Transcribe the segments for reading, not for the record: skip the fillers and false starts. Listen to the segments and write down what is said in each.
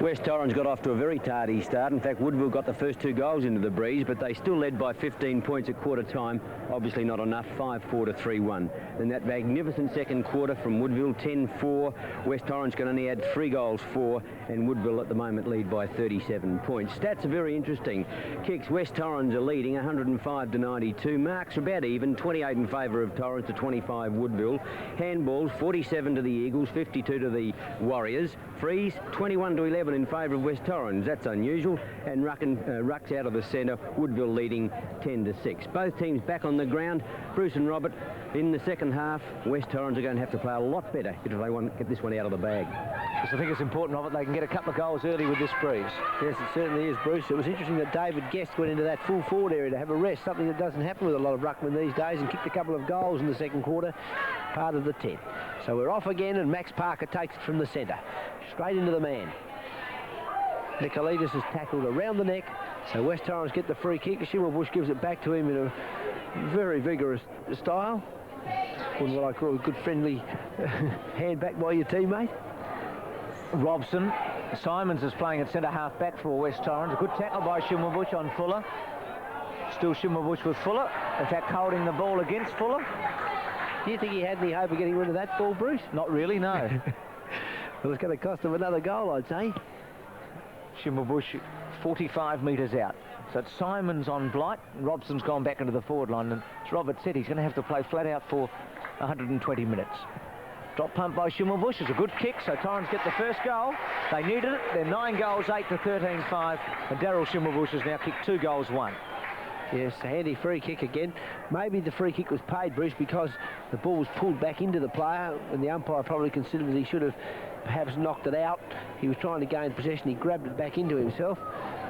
West Torrens got off to a very tardy start. In fact, Woodville got the first 2 goals into the breeze, but they still led by 15 points at quarter time. Obviously not enough, 5-4 to 3-1. Then that magnificent second quarter from Woodville, 10-4. West Torrens can only add 3 goals, 4, and Woodville at the moment lead by 37 points. Stats are very interesting. Kicks, West Torrens are leading 105 to 92. Marks are about even, 28 in favour of Torrens to 25 Woodville. Handballs, 47 to the Eagles, 52 to the Warriors. Frees, 21 to 11 in favour of West Torrens. That's unusual. And rucks out of the centre, Woodville leading 10 to 6. Both teams back on the ground. Bruce and Robert in the second half. West Torrens are going to have to play a lot better if they want to get this one out of the bag. Yes, I think it's important, Robert, they can get a couple of goals early with this breeze. Yes, it certainly is, Bruce. It was interesting that David Guest went into that full forward area to have a rest, something that doesn't happen with a lot of ruckmen these days, and kicked a couple of goals in the second quarter, part of the 10. So we're off again, and Max Parker takes it from the centre, straight into the man. Nikoletos is tackled around the neck, so West Torrens get the free kick. Schimmelbusch gives it back to him in a very vigorous style. What I call a good friendly hand back by your teammate. Robson. Simons is playing at centre half back for West Torrens. A good tackle by Schimmelbusch on Fuller. Still Schimmelbusch with Fuller. In fact, holding the ball against Fuller. Do you think he had any hope of getting rid of that ball, Bruce? Not really, no. Well, it's going to cost him another goal, I'd say. Schimmelbusch 45 metres out. So it's Simons on Blight. Robson's gone back into the forward line. And as Robert said, he's going to have to play flat out for 120 minutes. Drop punt by Schimmelbusch is a good kick, so Torrens get the first goal. They needed it. They're 9 goals, 8 to 13-5. And Daryl Schimmelbusch has now kicked 2 goals, 1. Yes, a handy free kick again. Maybe the free kick was paid, Bruce, because the ball was pulled back into the player, and the umpire probably considered that he should have perhaps knocked it out. He was trying to gain possession. He grabbed it back into himself,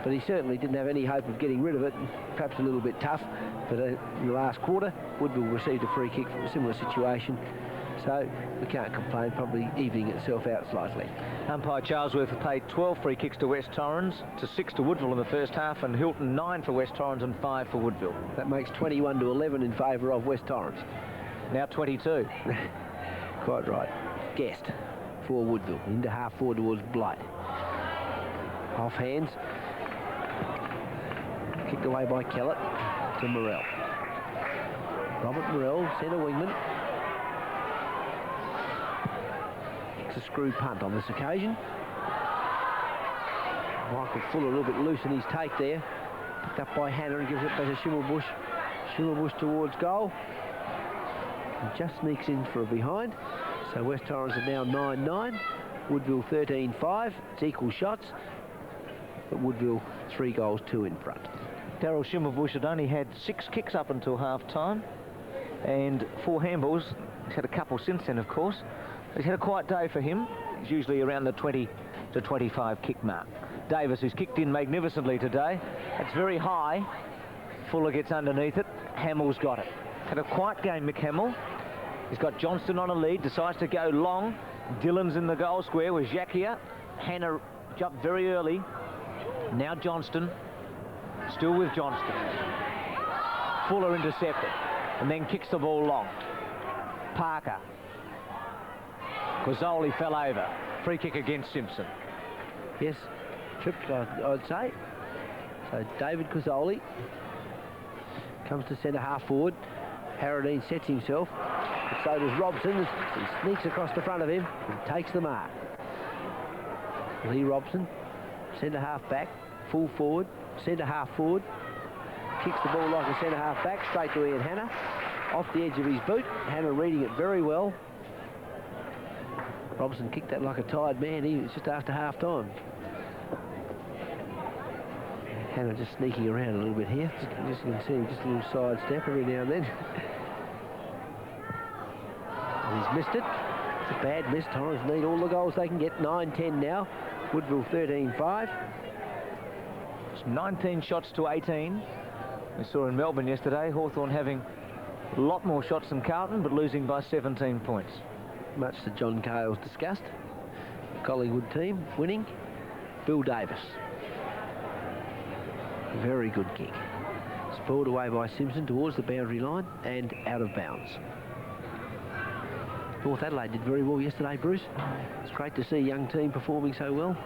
but he certainly didn't have any hope of getting rid of it. Perhaps a little bit tough, but in the last quarter, Woodville received a free kick from a similar situation. So we can't complain, probably evening itself out slightly. Umpire Charlesworth paid 12 free kicks to West Torrens, to 6 to Woodville in the first half, and Hilton 9 for West Torrens and 5 for Woodville. That makes 21 to 11 in favour of West Torrens. Now 22. Quite right. Guest for Woodville, into half forward towards Blight. Off hands. Kicked away by Kellett to Morrell. Robert Morrell, centre wingman. A screw punt on this occasion. Michael Fuller a little bit loose in his take there. Picked up by Hanna and gives it back to Schimmelbusch. Schimmelbusch towards goal. And just sneaks in for a behind. So West Torrens are now 9-9. Woodville 13-5. It's equal shots. But Woodville 3 goals, 2 in front. Daryl Schimmelbusch had only had 6 kicks up until half-time and 4 handballs. He's had a couple since then, of course. He's had a quiet day for him. He's usually around the 20 to 25 kick mark. Davis, who's kicked in magnificently today. It's very high. Fuller gets underneath it. Hamill's got it. Had a quiet game, Mick Hamill. He's got Johnston on a lead, decides to go long. Dillon's in the goal square with Scheer. Hanna jumped very early. Now Johnston. Still with Johnston. Fuller intercepted and then kicks the ball long. Parker. Querzoli fell over. Free kick against Simpson. Yes, tripped, I'd say. So David Querzoli comes to centre half forward. Harradine sets himself. But so does Robson. He sneaks across the front of him and takes the mark. Lee Robson, centre half back, full forward, centre half forward. Kicks the ball like a centre half back, straight to Ian Hanna. Off the edge of his boot. Hanna reading it very well. Robson kicked that like a tired man. He was just after half-time. Hanna just sneaking around a little bit here. Just you can see just a little side step every now and then. And he's missed it. It's a bad miss. Torrens need all the goals they can get. 9-10 now. Woodville 13-5. It's 19 shots to 18. We saw in Melbourne yesterday, Hawthorn having a lot more shots than Carlton, but losing by 17 points. Much to John Cale's disgust. Collingwood team winning. Bill Davis. Very good kick. Spoiled away by Simpson towards the boundary line and out of bounds. North Adelaide did very well yesterday, Bruce. It's great to see a young team performing so well.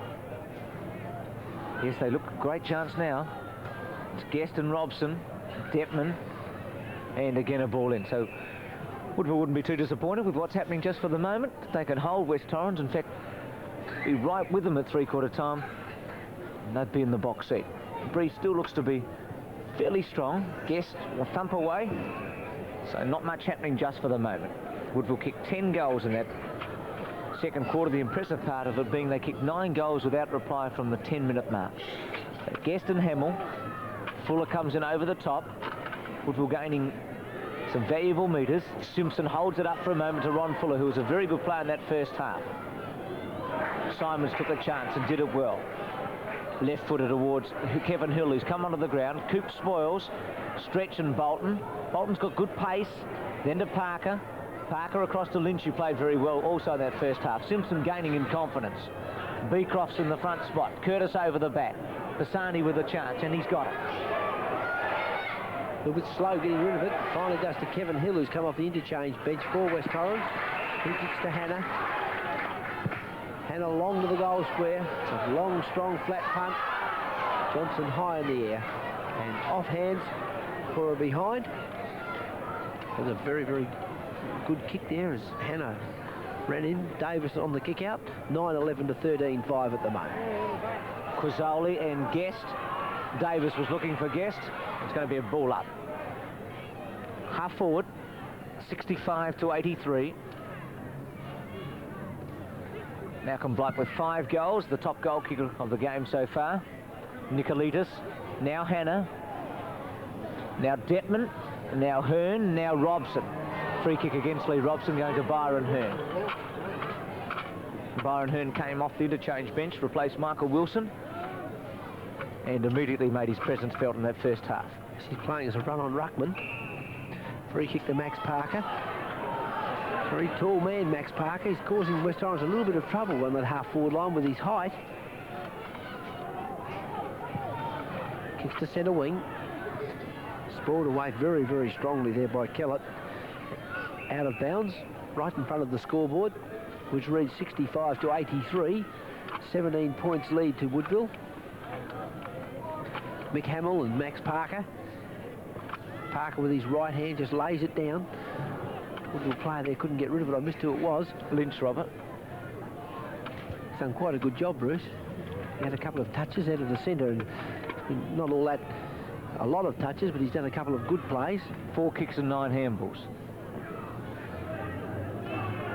Yes, they look a great chance now. It's Guest and Robson, Dettman, and again a ball in. So Woodville wouldn't be too disappointed with what's happening just for the moment. They can hold West Torrens, in fact, be right with them at three-quarter time, and they'd be in the box seat. The breeze still looks to be fairly strong. Guest a thump away, so not much happening just for the moment. Woodville kicked 10 goals in that second quarter. The impressive part of it being they kicked 9 goals without reply from the 10-minute mark. So Guest and Hamill. Fuller comes in over the top. Woodville gaining some valuable metres. Simpson holds it up for a moment to Ron Fuller, who was a very good player in that first half. Simons took a chance and did it well. Left-footed towards K.Hill, who's come onto the ground. Coop spoils. Stretch and Bolton. Bolton's got good pace. Then to Parker. Parker across to Lynch, who played very well also in that first half. Simpson gaining in confidence. Beecroft's in the front spot. Curtis over the back. Pisani with a chance, and he's got it. A little bit slow getting rid of it. Finally goes to K.Hill, who's come off the interchange bench for West Torrens. He kicks to Hanna. Hanna long to the goal square. It's a long, strong, flat punt. Johnston high in the air. And off hands for a behind. There's a very, very good kick there as Hanna ran in. Davis on the kick out. 9-11 to 13-5 at the moment. Querzoli and Guest. Davis was looking for Guest. It's going to be a ball up. Half forward. 65 to 83. Malcolm Blight with 5 goals, the top goal kicker of the game so far. Nikoletos, now Hanna, now Dettman, now Hearne, now Robson. Free kick against Lee Robson going to Byron Hearne. Byron Hearne came off the interchange bench, replaced Michael Wilson, and immediately made his presence felt in that first half. He's playing as a run on ruckman. Free kick to Max Parker. Very tall man, Max Parker. He's causing West Torrens a little bit of trouble on that half-forward line with his height. Kicks to centre wing. Spoiled away very, very strongly there by Kellett. Out of bounds, right in front of the scoreboard, which reads 65 to 83. 17 points lead to Woodville. Mick Hamill and Max Parker. Parker with his right hand just lays it down. Woodville player there couldn't get rid of it. I missed who it was. Lynch, Robert. He's done quite a good job, Bruce. He had a couple of touches out of the centre, and not all that, a lot of touches, but he's done a couple of good plays. 4 kicks and 9 handballs.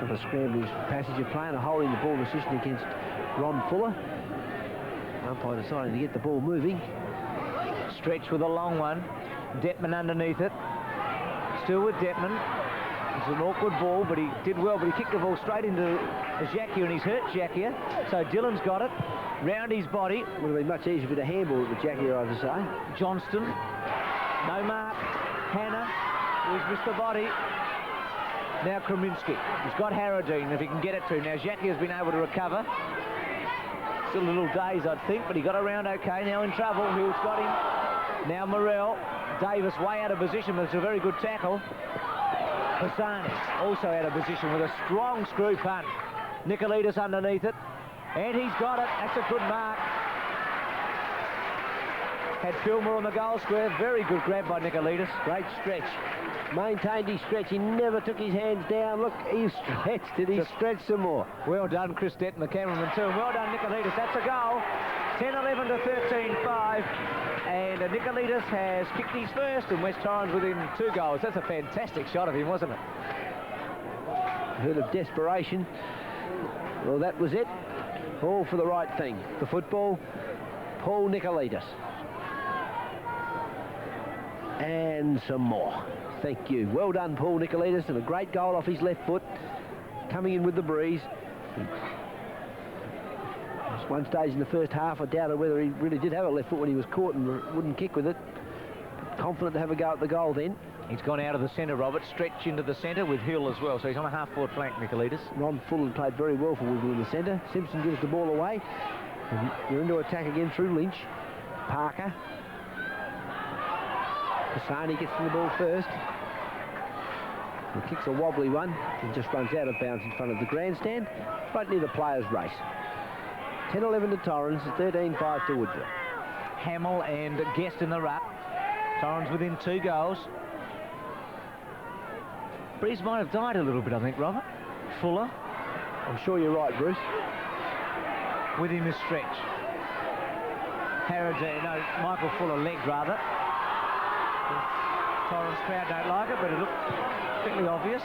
Of a scramble passage of play and a holding the ball position against Ron Fuller. Umpire deciding to get the ball moving. Stretch with a long one. Dettman underneath it. Still with Dettman. It's an awkward ball, but he did well, but he kicked the ball straight into Scheer, and he's hurt Scheer. So Dillon's got it. Round his body. Would have been much easier with a handball with Scheer, I would say. Johnston. No mark. Hanna, who's missed the body. Now Kraminski. He's got Harradine if he can get it to him. Now Scheer's been able to recover. Still a little dazed, I'd think, but he got around okay. Now in trouble. Hill's got him. Now Morrell. Davis way out of position, but it's a very good tackle. Pisani also out of position with a strong screw punt. Nikoletos underneath it. And he's got it. That's a good mark. Had Pilmore on the goal square. Very good grab by Nikoletos. Great stretch. Maintained his stretch. He never took his hands down. Look, he stretched it. He stretched some more. Well done, Chris Dettman, the cameraman too. And well done, Nikoletos. That's a goal. 10-11 to 13-5. And Nikoletos has kicked his first, and West Torrens within 2 goals. That's a fantastic shot of him, wasn't it? Heard of desperation. Well, that was it. All for the right thing. The football, Paul Nikoletos. And some more. Thank you. Well done, Paul Nikoletos, and a great goal off his left foot. Coming in with the breeze. At one stage in the first half, I doubted whether he really did have a left foot when he was caught and wouldn't kick with it. Confident to have a go at the goal then. He's gone out of the centre, Robert. Stretch into the centre with Hill as well. So he's on a half-forward flank, Nikoletos. Ron Fuller played very well for Woodville in the centre. Simpson gives the ball away. And we're into attack again through Lynch. Parker. Pisani gets to the ball first. He kicks a wobbly one and just runs out of bounds in front of the grandstand, right near the players' race. 10-11 to Torrens, 13-5 to Woodville. Hamill and Guest in the ruck. Torrens within 2 goals. Breeze might have died a little bit, I think, Robert. Fuller. I'm sure you're right, Bruce. With him is Stretch. Harradine, no, Michael Fuller legged rather. The Torrens crowd don't like it, but it looked particularly obvious.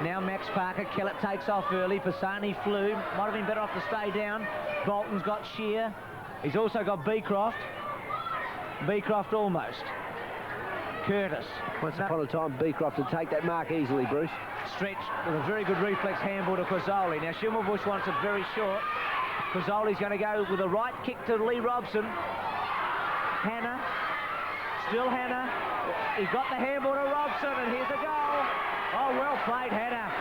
Now Max Parker, Kellett takes off early. Pisani flew, might have been better off to stay down. Bolton's got Scheer. He's also got Beecroft. Beecroft almost. Curtis. Once upon a time, Beecroft would take that mark easily, Bruce. Stretch with a very good reflex handball to Querzoli. Now Schimmelbusch wants it very short. Querzoli's going to go with a right kick to Lee Robson. Hanna. Still Hanna. He got the handball to Robson, and here's a goal. Oh, well played, Hanna.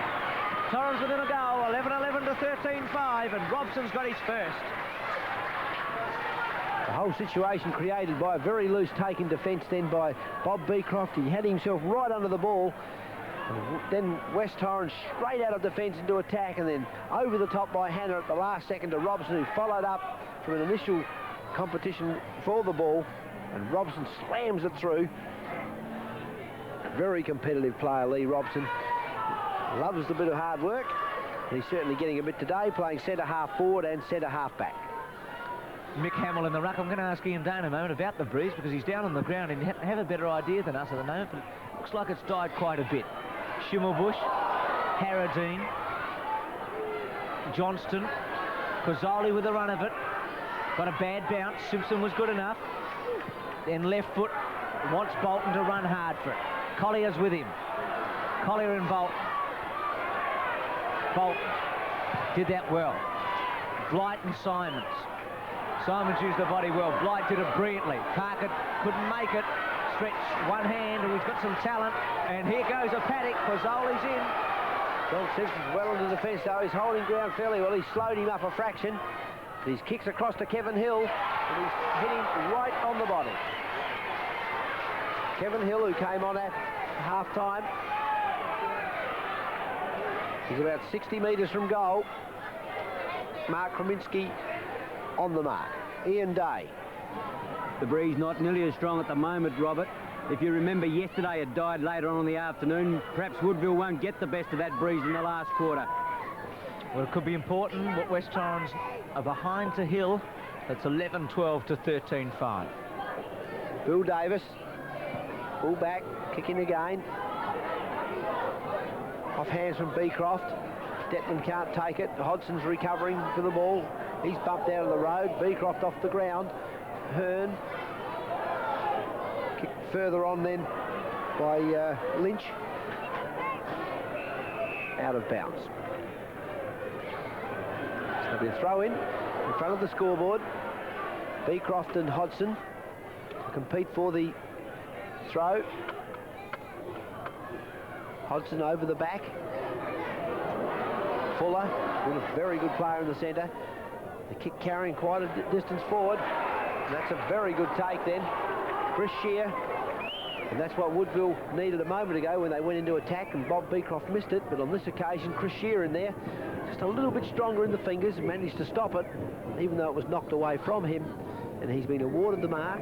Torrens within a goal, 11-11 to 13-5, and Robson's got his first. The whole situation created by a very loose take in defence then by Bob Beecroft. He had himself right under the ball. And then West Torrens straight out of defence into attack, and then over the top by Hanna at the last second to Robson, who followed up from an initial competition for the ball, and Robson slams it through. Very competitive player, Lee Robson. Loves the bit of hard work. He's certainly getting a bit today, playing centre half forward and centre half back. Mick Hamill in the ruck. I'm going to ask Ian Dane in a moment about the breeze, because he's down on the ground and have a better idea than us at the moment, but it looks like it's died quite a bit. Schimmelbusch, Harradine, Johnston, Querzoli with the run of it. Got a bad bounce. Simpson was good enough. Then left foot, wants Bolton to run hard for it. Collier's with him. Collier and Bolton. Bolton did that well. Blight and Simons. Simons used the body well. Blight did it brilliantly. Parker couldn't make it. Stretch one hand, and he's got some talent. And here goes a paddock. Querzoli's in. John Simpson's well into defence, though. He's holding ground fairly well. He's slowed him up a fraction. His kicks across to K.Hill, and he's hit him right on the body. K.Hill, who came on at half-time. He's about 60 metres from goal. Mark Kraminski on the mark. Ian Day. The breeze not nearly as strong at the moment, Robert. If you remember, yesterday it died later on in the afternoon. Perhaps Woodville won't get the best of that breeze in the last quarter. Well, it could be important, but West Torrens are behind to Hill. It's 11-12 to 13-5. Bill Davis, full back, kicking again. Off hands from Beecroft. Detman can't take it. Hodgson's recovering for the ball. He's bumped out of the road. Beecroft off the ground. Hearne. Kicked further on then by Lynch. Out of bounds. There'll be a throw in front of the scoreboard. Beecroft and Hodgson compete for the throw. Hodgson over the back. Fuller, a very good player in the centre. The kick carrying quite a distance forward. And that's a very good take then. Chris Scheer. And that's what Woodville needed a moment ago when they went into attack, and Bob Beecroft missed it. But on this occasion, Chris Scheer in there, just a little bit stronger in the fingers, and managed to stop it, even though it was knocked away from him. And he's been awarded the mark.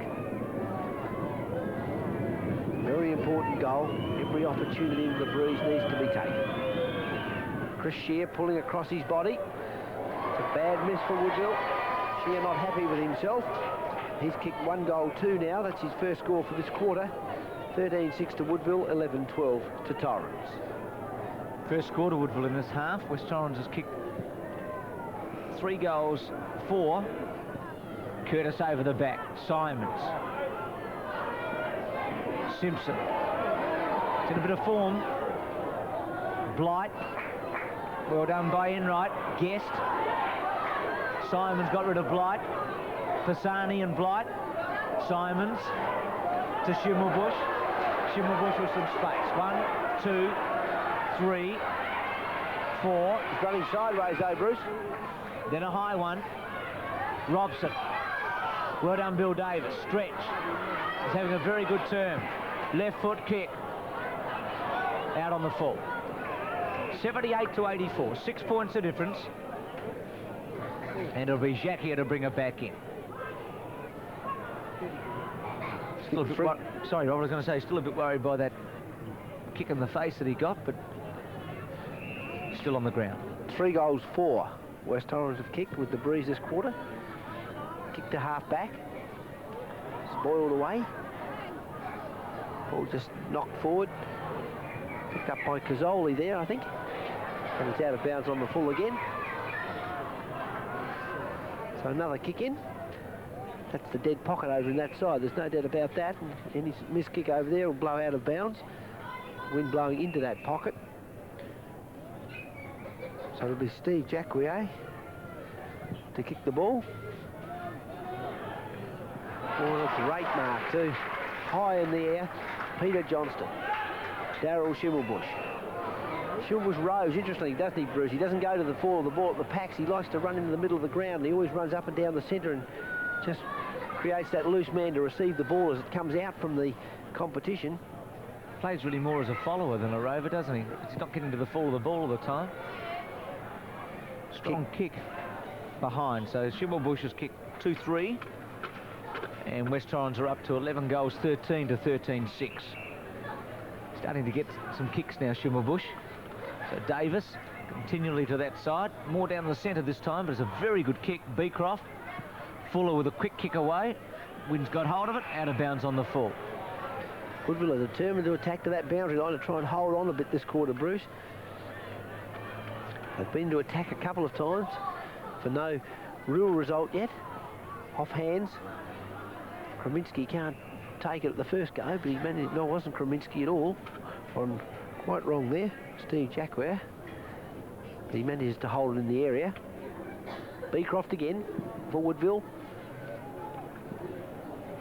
Very important goal. Every opportunity in the breeze needs to be taken. Chris Scheer pulling across his body. It's a bad miss for Woodville. Scheer not happy with himself. He's kicked 1 goal 2 now. That's his first score for this quarter. 13-6 to Woodville, 11-12 to Torrens. First score to Woodville in this half. West Torrens has kicked 3 goals, 4. Curtis over the back. Simons. Simpson. It's in a bit of form. Blight. Well done by Enright. Guest. Simons got rid of Blight. Pisani and Blight. Simons to Schimmelbusch. Schimmelbusch with some space. 1, 2, 3, 4. He's running sideways though, Bruce. Then a high one. Robson. Well done, Bill Davis. Stretch. He's having a very good turn. Left foot kick. Out on the full. 78 to 84. 6 points of difference. And it'll be Scheer to bring it back in. Still a bit sorry, Rob, I was going to say, still a bit worried by that kick in the face that he got, but still on the ground. 3 goals for West Torrens have kicked with the breeze this quarter. Kick to half back. Spoiled away. Ball just knocked forward. Picked up by Querzoli there, I think. And it's out of bounds on the full again. So another kick in. That's the dead pocket over in that side. There's no doubt about that. And any missed kick over there will blow out of bounds. Wind blowing into that pocket. So it'll be Steve Jacquier to kick the ball. Oh, that's a great mark too. High in the air, Peter Johnston. Darryl Schimmelbusch. Schimmelbusch rows, interestingly, doesn't he, Bruce? He doesn't go to the fall of the ball at the packs. He likes to run into the middle of the ground. He always runs up and down the centre and just creates that loose man to receive the ball as it comes out from the competition. Plays really more as a follower than a rover, doesn't he? He's not getting to the fall of the ball all the time. Strong kick behind. So Schimmelbusch has kicked 2-3. And West Torrens are up to 11 goals, 13 to 13-6. Starting to get some kicks now, Schimmelbusch. So Davis continually to that side. More down the centre this time, but it's a very good kick. Beecroft. Fuller with a quick kick away. Wynn's got hold of it, out of bounds on the full. Woodville are determined to attack to that boundary line to try and hold on a bit this quarter, Bruce. They've been to attack a couple of times for no real result yet. Off hands. Krominski can't take it at the first go, but he managed. No, it wasn't Krominski at all. I'm quite wrong there. Steve Jacquier. But he manages to hold it in the area. Beecroft again for Woodville.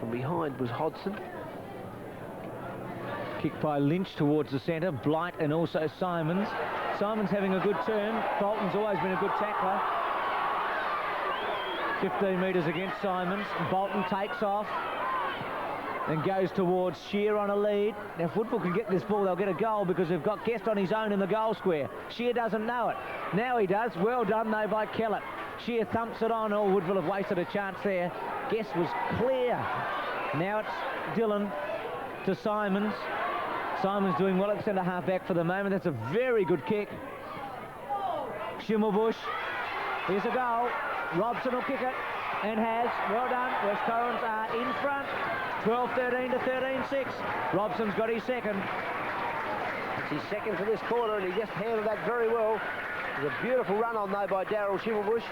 From behind was Hodgson. Kick by Lynch towards the centre. Blight and also Simons. Simons having a good turn. Bolton's always been a good tackler. 15 metres against Simons. Bolton takes off and goes towards Scheer on a lead. Now, if Woodville can get this ball, they'll get a goal because they've got Guest on his own in the goal square. Scheer doesn't know it. Now he does. Well done, though, by Kellett. Scheer thumps it on. Oh, Woodville have wasted a chance there. Guest was clear. Now it's Dillon to Simons. Simons doing well at centre half back for the moment. That's a very good kick. Schimmelbusch. Here's a goal. Robson will kick it and has. Well done. West Torrens are in front. 12-13 to 13-6. Robson's got his second. It's his second for this quarter, and he just handled that very well. It was a beautiful run on, though, by Darryl Schimmelbusch.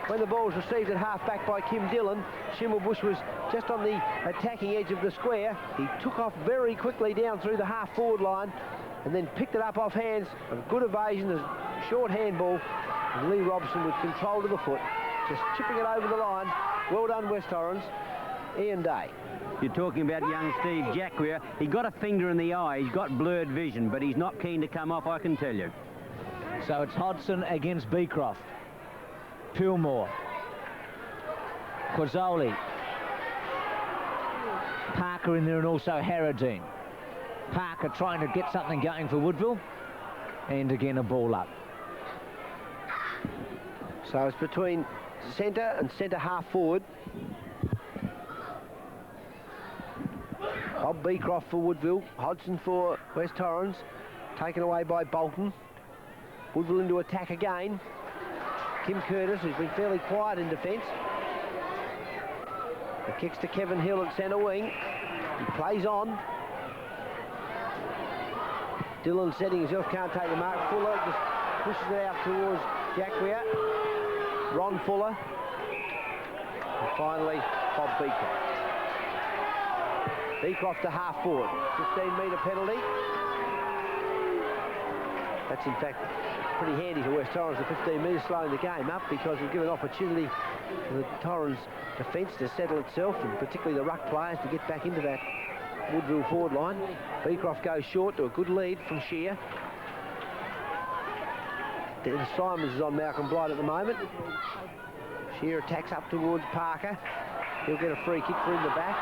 When the ball was received at half-back by Kim Dillon, Schimmelbusch was just on the attacking edge of the square. He took off very quickly down through the half-forward line and then picked it up off hands. A good evasion, a short handball. And Lee Robson with control to the foot, just chipping it over the line. Well done, West Torrens. Ian Day. You're talking about young Steve Jacquier. He got a finger in the eye. He's got blurred vision, but he's not keen to come off, I can tell you. So it's Hodgson against Beecroft. Pilmore. Querzoli. Parker in there and also Harradine. Parker trying to get something going for Woodville. And again a ball up. So it's between centre and centre half forward. Bob Beecroft for Woodville. Hodgson for West Torrens. Taken away by Bolton. Woodville into attack again. Kim Curtis, who's been fairly quiet in defence. The kicks to K.Hill at centre wing. He plays on. Dillon setting himself, can't take the mark. Fuller just pushes it out towards Jacquier. Ron Fuller. And finally, Bob Beecroft. Beecroft to half forward. 15-metre penalty. That's in fact pretty handy for West Torrens, the 15 metres, slowing the game up because we've given opportunity for the Torrens defence to settle itself, and particularly the ruck players to get back into that Woodville forward line. Beecroft goes short to a good lead from Scheer. Simons is on Malcolm Blight at the moment. Scheer attacks up towards Parker. He'll get a free kick for in the back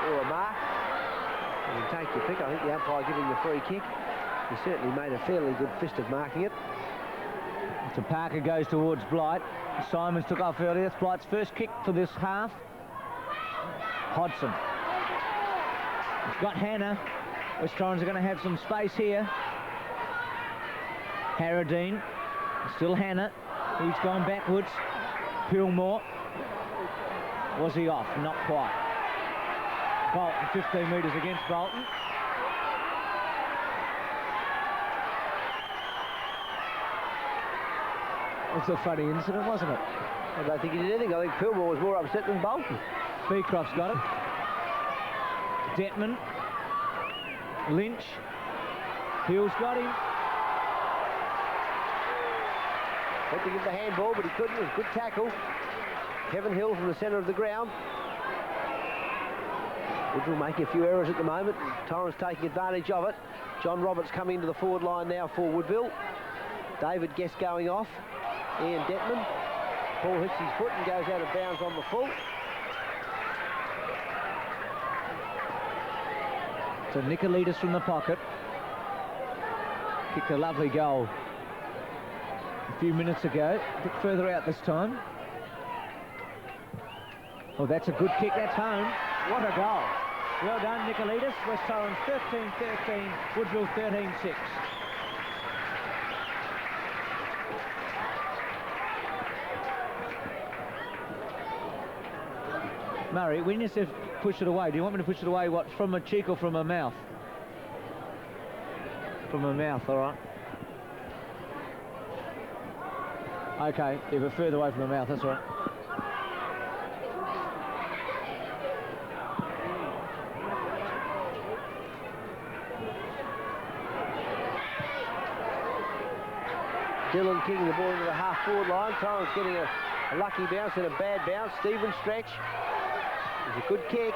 or a mark. You can take your pick. I think the umpire giving the free kick. He certainly made a fairly good fist of marking it. So Parker goes towards Blight. Simons took off earlier. It's Blight's first kick for this half. Hodson. He's got Hanna. West Torrens are going to have some space here. Harradine. Still Hanna. He's gone backwards. Pilmore. Was he off? Not quite. Bolton, 15 metres against Bolton. It's a funny incident, wasn't it? I don't think he did anything. I think Pilmore was more upset than Bolton. Beecroft's got it. Detman. Lynch. Hill's got him. Had to give the handball, but he couldn't. It was a good tackle. K.Hill from the centre of the ground. Woodville making a few errors at the moment. Torrens taking advantage of it. John Roberts coming into the forward line now for Woodville. David Guest going off. Ian Detman. Paul hits his foot and goes out of bounds on the full. So Nikoletos from the pocket. Kicked a lovely goal a few minutes ago. A bit further out this time. Oh, that's a good kick. That's home. What a goal. Well done, Nikoletos. West Torrens 13-13. Woodville 13-6. Murray, when you say push it away, do you want me to push it away, what, from a cheek or from a mouth? From a mouth, all right. Okay, yeah, but further away from the mouth, that's all right. Dillon kicking the ball into the half-forward line. Torrens getting a lucky bounce and a bad bounce. Stephen stretch. It's a good kick.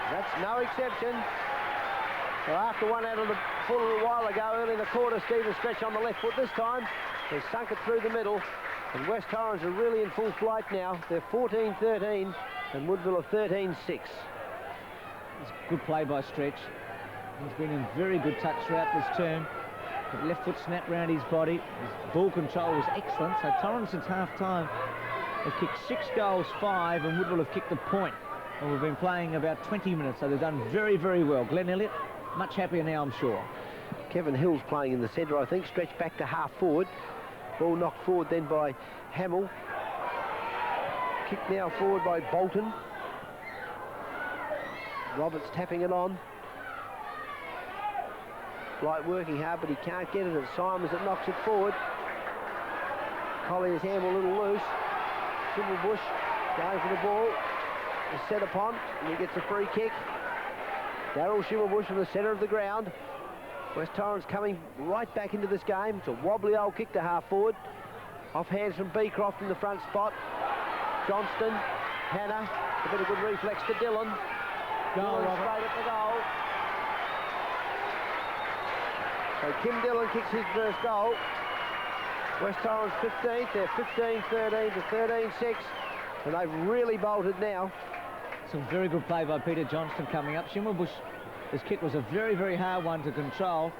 That's no exception. So after one out of the full a while ago, early in the quarter, Stephen stretch on the left foot this time. They sunk it through the middle. And West Torrens are really in full flight now. They're 14-13 and Woodville are 13-6. It's good play by Stretch. He's been in very good touch throughout this term. The left foot snapped round his body. His ball control was excellent. So Torrens since half-time have kicked 6 goals, 5, and Woodville have kicked a point. And we've been playing about 20 minutes, so they've done very, very well. Glenn Elliott, much happier now, I'm sure. K.Hill's playing in the centre, I think. Stretched back to half-forward. Ball knocked forward then by Hamill. Kicked now forward by Bolton. Roberts tapping it on. Blight working hard, but he can't get it. It's Simons that knocks it forward. Collier's handball a little loose. Schimmelbusch going for the ball. Is set upon, and he gets a free kick. Darryl Schimmelbusch from the centre of the ground. West Torrens coming right back into this game. It's a wobbly old kick to half forward. Off hands from Beecroft in the front spot. Johnston, Hanna, a bit of good reflex to Dillon. Goal, Robert. Straight at the goal. So Kim Dillon kicks his first goal. West Torrens 15th, they're 15-13 to 13-6, and they've really bolted now. Some very good play by Peter Johnston coming up. Schimmelbusch, his kick was a very, very hard one to control.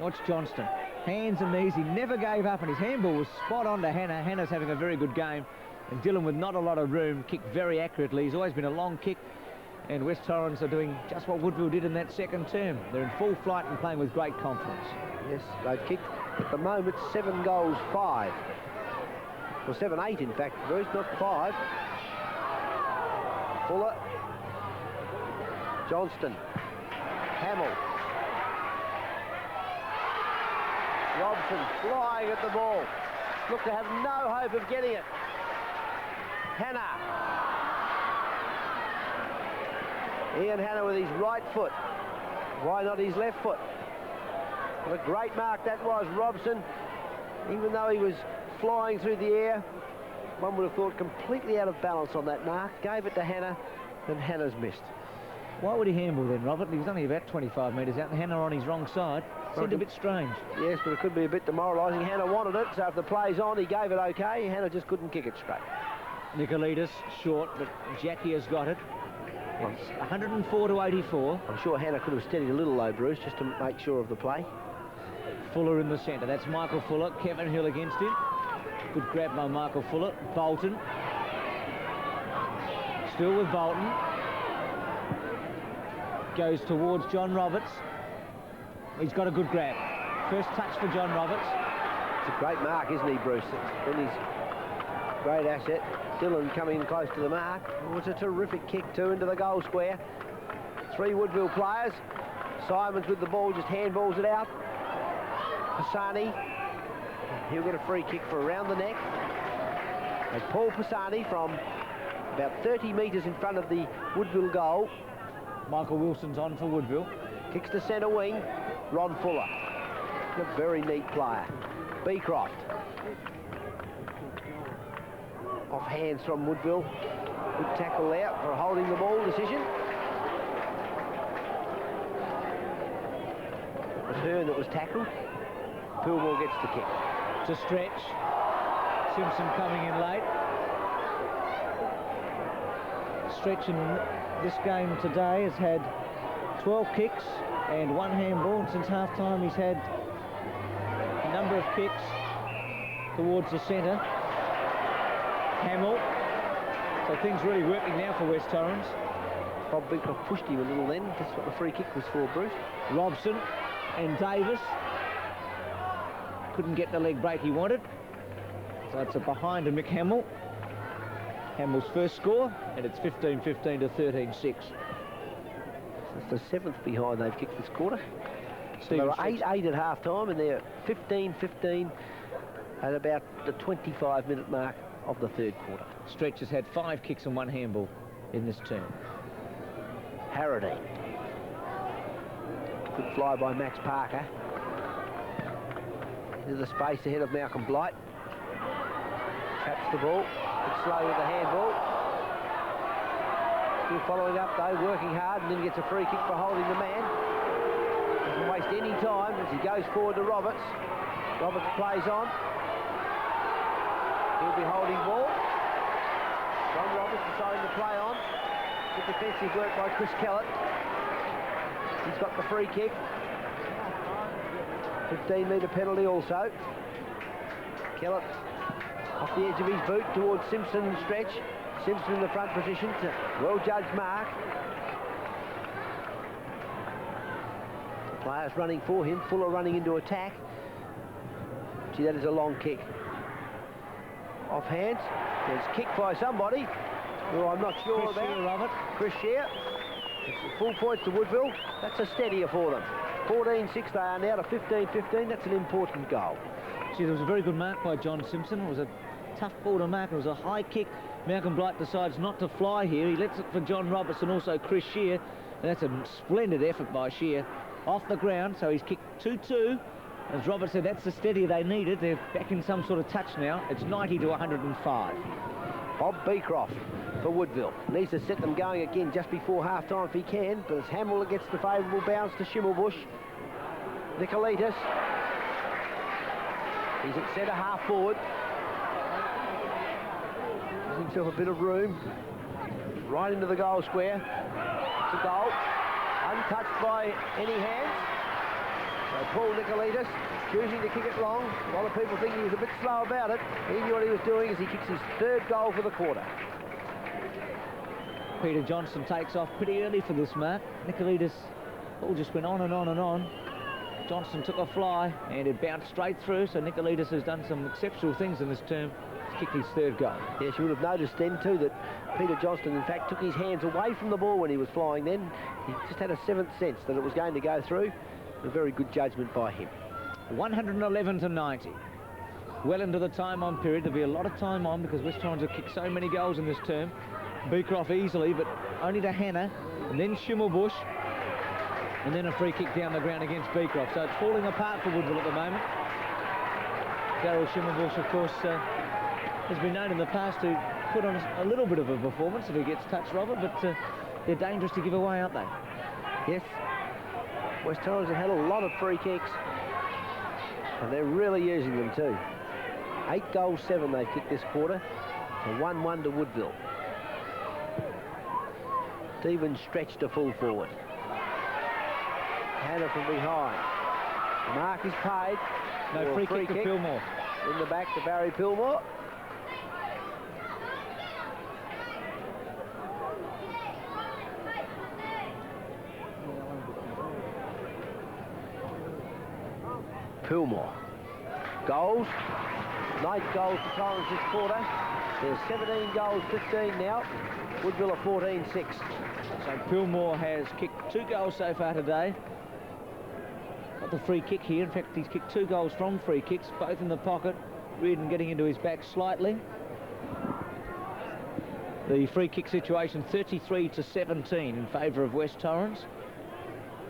Watch Johnston. Hands and knees, he never gave up, and his handball was spot on to Hanna. Hanna's having a very good game, and Dillon with not a lot of room, kicked very accurately. He's always been a long kick, and West Torrens are doing just what Woodville did in that second term. They're in full flight and playing with great confidence. Yes, they've kicked, at the moment, 7 goals, 5. Well, 7-8, in fact, Bruce, not 5. Fuller. Johnston. Hamill. Robson flying at the ball. Looked to have no hope of getting it. Hanna. Ian Hanna with his right foot. Why not his left foot? What a great mark that was, Robson. Even though he was flying through the air, one would have thought completely out of balance on that mark. Gave it to Hanna, and Hanna's missed. Why would he handball then, Robert? He was only about 25 metres out, and Hanna on his wrong side. Seemed a bit strange. Yes, but it could be a bit demoralising. Hanna wanted it, so if the play's on, he gave it okay. Hanna just couldn't kick it straight. Nikoletos short, but Jackie has got it. It's 104 to 84. I'm sure Hanna could have steadied a little though, Bruce, just to make sure of the play. Fuller in the centre. That's Michael Fuller. K.Hill against him. Good grab by Michael Fuller. Bolton. Still with Bolton. Goes towards John Roberts. He's got a good grab. First touch for John Roberts. It's a great mark, isn't he, Bruce? Then he's great asset. Dillon coming close to the mark. Oh, it's a terrific kick too into the goal square. 3 Woodville players. Simons with the ball, just handballs it out. Pisani, he'll get a free kick for around the neck. As Paul Pisani from about 30 metres in front of the Woodville goal. Michael Wilson's on for Woodville. Kicks to centre wing, Ron Fuller. A very neat player. Beecroft. Off hands from Woodville. Good tackle out for a holding the ball decision. It was Hearne that was tackled. Pilmore gets the kick. To stretch. Simpson coming in late. Stretch in this game today has had 12 kicks and 1 handball, and since half-time he's had a number of kicks towards the centre. Hamill. So things really working now for West Torrens. Bob Beecroft pushed him a little then. That's what the free kick was for, Bruce. Robson and Davis. Couldn't get the leg break he wanted. So it's a behind to Mick Hamill. Hamill's first score, and it's 15-15 to 13-6. It's the 7th behind they've kicked this quarter. So they were 8-8 at half-time, and they're 15-15 at about the 25-minute mark of the 3rd quarter. Stretch has had 5 kicks and 1 handball in this term. Harradine. Good fly by Max Parker. Into the space ahead of Malcolm Blight. Traps the ball. It's slow with the handball. Still following up though, working hard, and then gets a free kick for holding the man. Doesn't waste any time as he goes forward to Roberts. Roberts plays on. He'll be holding ball. John Roberts deciding to play on. Good defensive work by Chris Kellett. He's got the free kick. 15-metre penalty also. Kellett off the edge of his boot towards Simpson and Stretch. Simpson in the front position. Well-judged mark. The players running for him. Fuller running into attack. Gee, that is a long kick. Off hands. There's kicked by somebody who I'm not sure Chris about. Scheer, Robert. Chris Scheer. It's full points to Woodville. That's a steadier for them. 14-6 they are now to 15-15. That's an important goal. See, there was a very good mark by John Simpson. It was a tough ball to mark. It was a high kick. Malcolm Blight decides not to fly here. He lets it for John Roberts and also Chris Scheer. And that's a splendid effort by Scheer. Off the ground, so he's kicked 2-2. As Robert said, that's the steadier they needed. They're back in some sort of touch now. It's 90 to 105. Bob Beecroft for Woodville. Needs to set them going again just before half-time if he can, but it's Hamill that gets the favourable bounce to Schimmelbusch. Nikoletos. He's at centre, half forward. Gives himself a bit of room. Right into the goal square. It's a goal. Untouched by any hands. So Paul Nikoletos choosing to kick it long. A lot of people think he was a bit slow about it. He knew what he was doing as he kicks his 3rd goal for the quarter. Peter Johnston takes off pretty early for this mark. Nikoletos all just went on and on and on. Johnston took a fly and it bounced straight through, so Nikoletos has done some exceptional things in this term. He's kicked his 3rd goal. Yes, you would have noticed then too that Peter Johnston in fact took his hands away from the ball when he was flying then. He just had a 7th sense that it was going to go through. A very good judgment by him. 111 to 90. Well into the time-on period. There'll be a lot of time on because West Torrens have kicked so many goals in this term. Beecroft easily, but only to Hanna, and then Schimmelbusch, and then a free kick down the ground against Beecroft. So it's falling apart for Woodville at the moment. Daryl Schimmelbusch, of course, has been known in the past to put on a little bit of a performance if he gets touched, Robert, but they're dangerous to give away, aren't they? Yes. West Torrens have had a lot of free kicks, and they're really using them too. 8 goals, 7 they've kicked this quarter. A 1-1 to Woodville. Stevens stretched to full forward. Hanna from behind. Mark is paid. No free kick to Pilmore. In the back to Barry Pilmore. Pilmore. Goals. 9 goals for Torrens this quarter. There's 17 goals, 15 now. Woodville are 14-6. So Pilmore has kicked 2 goals so far today. Got the free kick here. In fact, he's kicked 2 goals from free kicks, both in the pocket. Reardon getting into his back slightly. The free kick situation 33-17 in favour of West Torrens.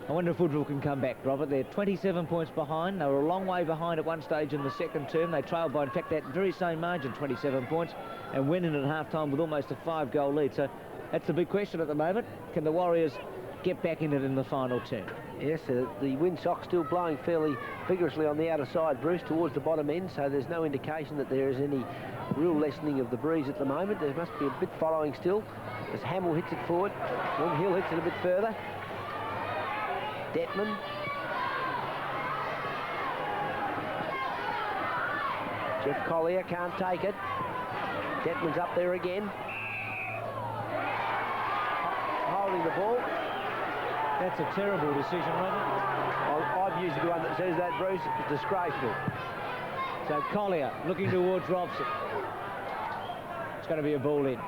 I wonder if Woodville can come back, Robert. They're 27 points behind. They were a long way behind at one stage in the second term. They trailed by, in fact, that very same margin, 27 points, and went in at half-time with almost a 5-goal lead. So that's the big question at the moment. Can the Warriors get back in it in the final term? Yes, the windsock's still blowing fairly vigorously on the outer side, Bruce, towards the bottom end, so there's no indication that there is any real lessening of the breeze at the moment. There must be a bit following still as Hamill hits it forward. Hill hits it a bit further. Detman. Jeff Collier can't take it. Detman's up there again. Holding the ball. That's a terrible decision, Robert. I'm usually the one that says that, Bruce. It's disgraceful. So Collier looking towards Robson. It's going to be a ball in.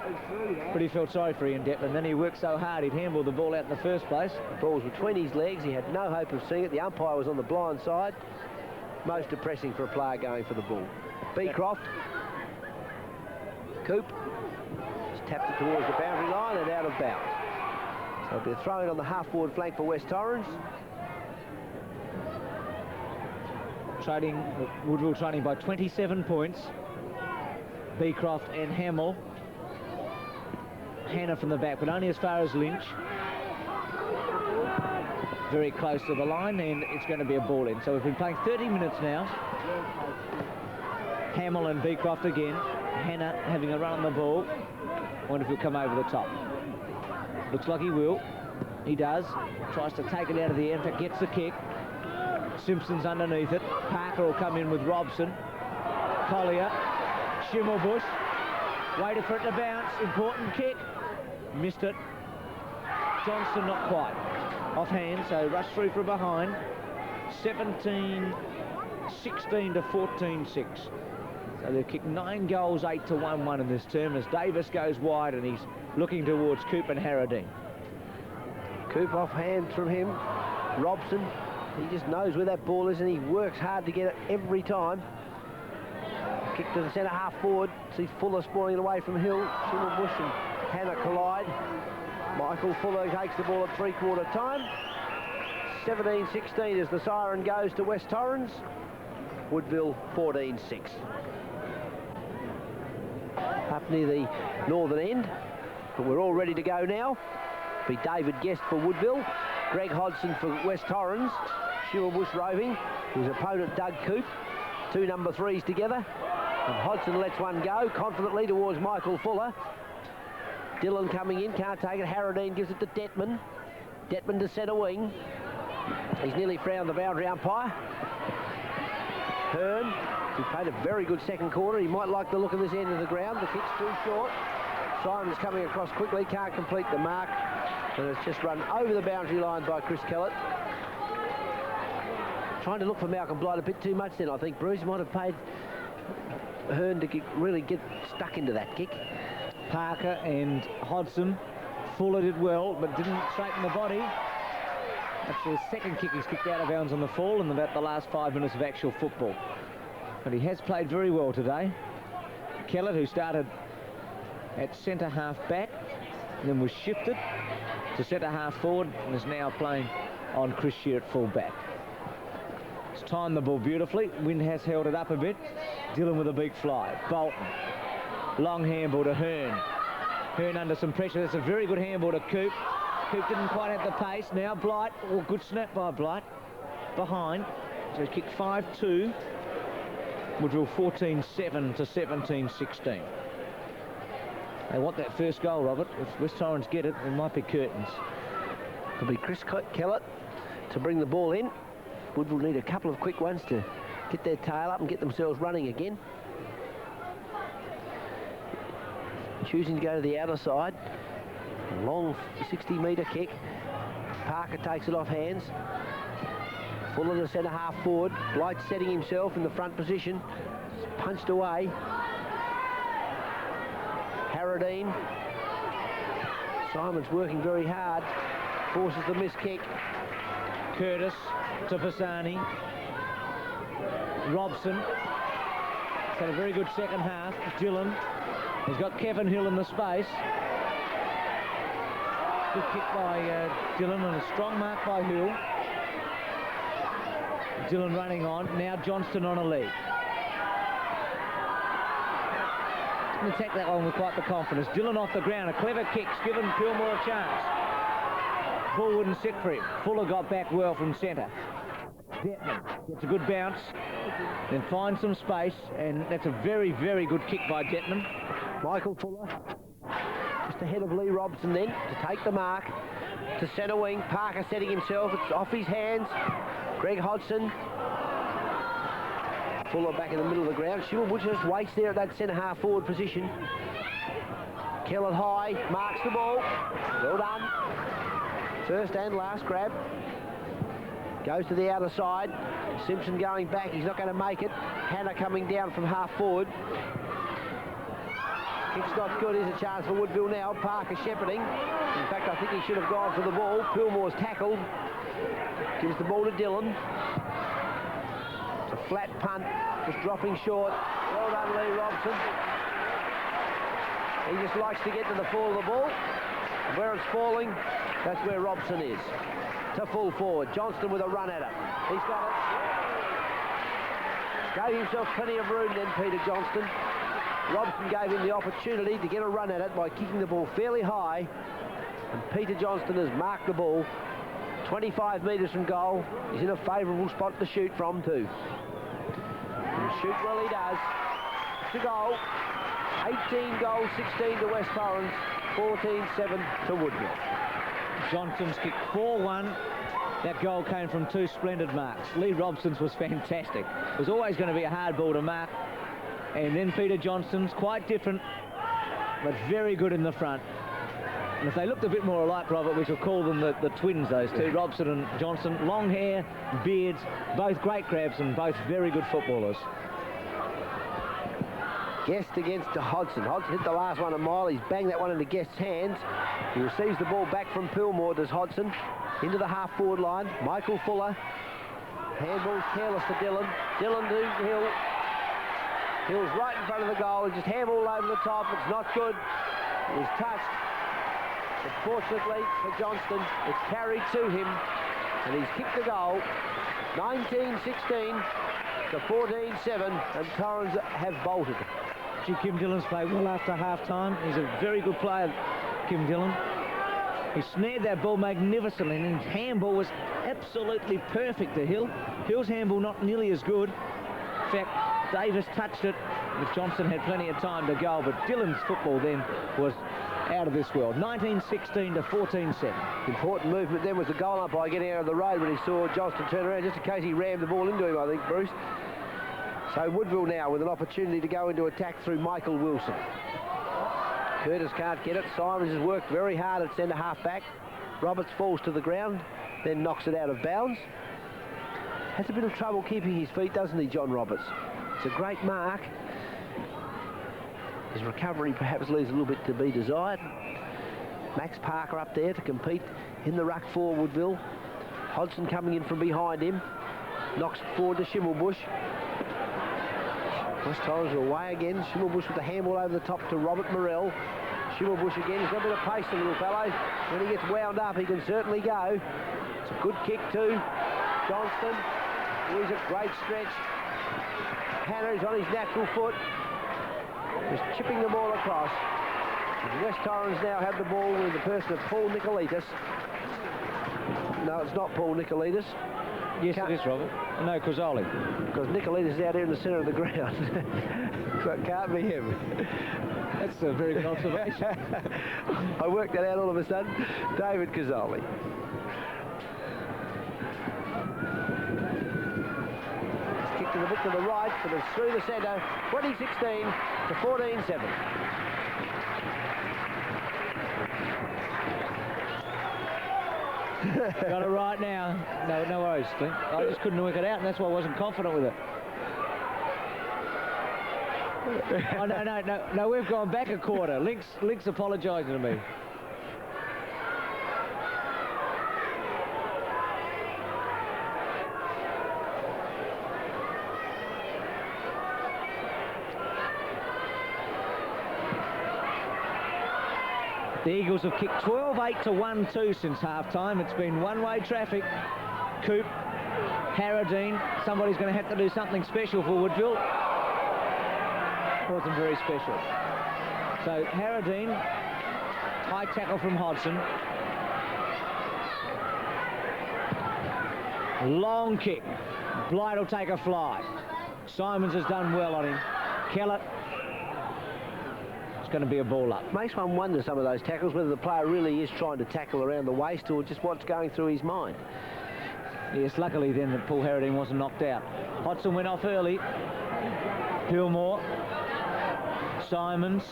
But he felt sorry for Ian Detman. Then he worked so hard he'd handballed the ball out in the first place. The ball was between his legs. He had no hope of seeing it. The umpire was on the blind side. Most depressing for a player going for the ball. Beecroft. Coop. Just tapped it towards the boundary line and out of bounds. So it'll be a throw in on the half-forward flank for West Torrens. Woodville trailing by 27 points. Beecroft and Hamill. Hanna from the back, but only as far as Lynch. Very close to the line, and it's going to be a ball in. So we've been playing 30 minutes now. Hamill and Beecroft again. Hanna having a run on the ball. I wonder if he'll come over the top. Looks like he will. He does. Tries to take it out of the air. In fact, gets the kick. Simpson's underneath it. Parker will come in with Robson. Collier. Schimmelbusch. Waited for it to bounce. Important kick. Missed it. Johnston not quite. Offhand, so rush through from behind. 17-16 to 14-6. So they've kicked 9 goals, 8 to 1-1 in this term as Davis goes wide and he's looking towards Coop and Harradine. Coop offhand from him. Robson, he just knows where that ball is and he works hard to get it every time. Kick to the centre half forward. See Fuller spoiling it away from Hill. Schimmelbusch and Hanna collide. Michael Fuller takes the ball at 3/4 time. 17-16 as the siren goes to West Torrens. Woodville 14-6. Up near the northern end, but we're all ready to go now. Be David Guest for Woodville, Greg Hodgson for West Torrens, Schimmelbusch roving. His opponent Doug Coop, 2 number 3s together. And Hodgson lets one go confidently towards Michael Fuller. Dillon coming in, can't take it. Harradine gives it to Detman. Detman to centre wing. He's nearly found the boundary umpire. Hearne, he played a very good second quarter. He might like the look of this end of the ground. The kick's too short. Simon's coming across quickly, can't complete the mark. And it's just run over the boundary line by Chris Kellett. Trying to look for Malcolm Blight a bit too much then, I think. Bruce might have paid Hearne to really get stuck into that kick. Parker and Hodgson. Fuller did well, but didn't straighten the body. That's the second kick he's kicked out of bounds on the fall in about the last 5 minutes of actual football. But he has played very well today. Kellett, who started at centre half back, and then was shifted to centre half forward, and is now playing on Chris Scheer at full back. He's timed the ball beautifully. Wind has held it up a bit. Dillon with a big fly. Bolton. Long handball to Hearne. Hearne under some pressure. That's a very good handball to Coop. Coop didn't quite have the pace. Now Blight. Oh, good snap by Blight. Behind. So he's kicked 5-2. Woodville 14-7 to 17-16. They want that first goal, Robert. If West Torrens get it, there might be curtains. It'll be Chris Kellett to bring the ball in. Woodville need a couple of quick ones to get their tail up and get themselves running again. Choosing to go to the outer side. A long 60-metre kick. Parker takes it off hands. Fuller the centre half forward. Blight setting himself in the front position. It's punched away. Harradine. Simon's working very hard. Forces the miss kick. Curtis to Pisani. Robson. He's had a very good second half. Dillon. He's got K.Hill in the space. Good kick by Dillon and a strong mark by Hill. Dillon running on. Now Johnston on a lead. Can attack that one with quite the confidence. Dillon off the ground. A clever kick's given Pilmore a chance. Ball wouldn't sit for him. Fuller got back well from centre. Detman gets a good bounce. Then finds some space. And that's a very, very good kick by Detman. Michael Fuller just ahead of Lee Robson then to take the mark to centre wing. Parker setting himself. It's off his hands. Greg Hodgson. Fuller back in the middle of the ground. Schimmelbusch just waits there at that centre half forward position. Kellett high, marks the ball. Well done. First and last grab. Goes to the outer side. Simpson going back. He's not going to make it. Hanna coming down from half forward. Kick's not good. Here's a chance for Woodville now. Parker shepherding. In fact, I think he should have gone for the ball. Pilmore's tackled. Gives the ball to Dillon. It's a flat punt, just dropping short. Well done, Lee Robson. He just likes to get to the fall of the ball. Where it's falling, that's where Robson is. To full forward. Johnston with a run at it. He's got it. Gave himself plenty of room then, Peter Johnston. Robson gave him the opportunity to get a run at it by kicking the ball fairly high. And Peter Johnston has marked the ball 25 metres from goal. He's in a favourable spot to shoot from too. And shoot well he does. To goal. 18 goals, 16 to West Torrens, 14-7 to Woodville. Johnston's kick 4-1. That goal came from two splendid marks. Lee Robson's was fantastic. It was always going to be a hard ball to mark. And then Peter Johnston's quite different, but very good in the front. And if they looked a bit more alike, Robert, we should call them the twins, those two, Robson and Johnston. Long hair, beards, both great grabs and both very good footballers. Guest against Hodgson. Hodgson hit the last one a mile. He's banged that one into Guest's hands. He receives the ball back from Pilmore, does Hodgson. Into the half-forward line. Michael Fuller. Handball's careless to Dillon. Dillon to Hill. Hill's right in front of the goal. He just handball over the top. It's not good. He's touched. But fortunately for Johnston, it's carried to him. And he's kicked the goal. 19-16 to 14-7. And Torrens have bolted. Kim Dillon's played well after half-time. He's a very good player, Kim Dillon. He snared that ball magnificently, and his handball was absolutely perfect to Hill. Hill's handball not nearly as good. In fact, Davis touched it, but Johnston had plenty of time to go. But Dillon's football then was out of this world. 19-16 to 14-7. Important movement then was the goal umpire getting out of the road when he saw Johnston turn around, just in case he rammed the ball into him, I think, Bruce. So Woodville now with an opportunity to go into attack through Michael Wilson. Curtis can't get it. Simons has worked very hard at centre half back. Roberts falls to the ground, then knocks it out of bounds. Has a bit of trouble keeping his feet, doesn't he, John Roberts? It's a great mark. His recovery perhaps leaves a little bit to be desired. Max Parker up there to compete in the ruck for Woodville. Hodgson coming in from behind him. Knocks it forward to Schimmelbusch. West Torrens are away again. Schimmelbusch with the handball over the top to Robert Morrell. Schimmelbusch again. He's got a bit of pace, the little fellow. When he gets wound up, he can certainly go. It's a good kick too. Johnston. He's a great stretch. Hanna is on his natural foot. Just chipping the ball across. And West Torrens now have the ball with the person of Paul Nikoletos. No, it's not Paul Nikoletos. Yes, it is, Robert. No, Querzoli. Because Nikoletos is out here in the centre of the ground. So it can't be him. That's a very good observation. I worked that out all of a sudden. David Querzoli. and a bit to the right, but it's through the centre, 2016 to 14-7. Got it right now. No worries, Clint. I just couldn't work it out, and that's why I wasn't confident with it. Oh, no, we've gone back a quarter. Link's apologising to me. The Eagles have kicked 12-8 to 1-2 since half-time. It's been one-way traffic. Coop, Harradine, somebody's going to have to do something special for Woodville. Wasn't very special. So Harradine, high tackle from Hodgson. Long kick. Blight will take a fly. Simons has done well on him. Kellett. It's going to be a ball up. Makes one wonder, some of those tackles, whether the player really is trying to tackle around the waist or just what's going through his mind. Yes, luckily then that Paul Harradine wasn't knocked out. Hodgson went off early. Pilmore. Simons.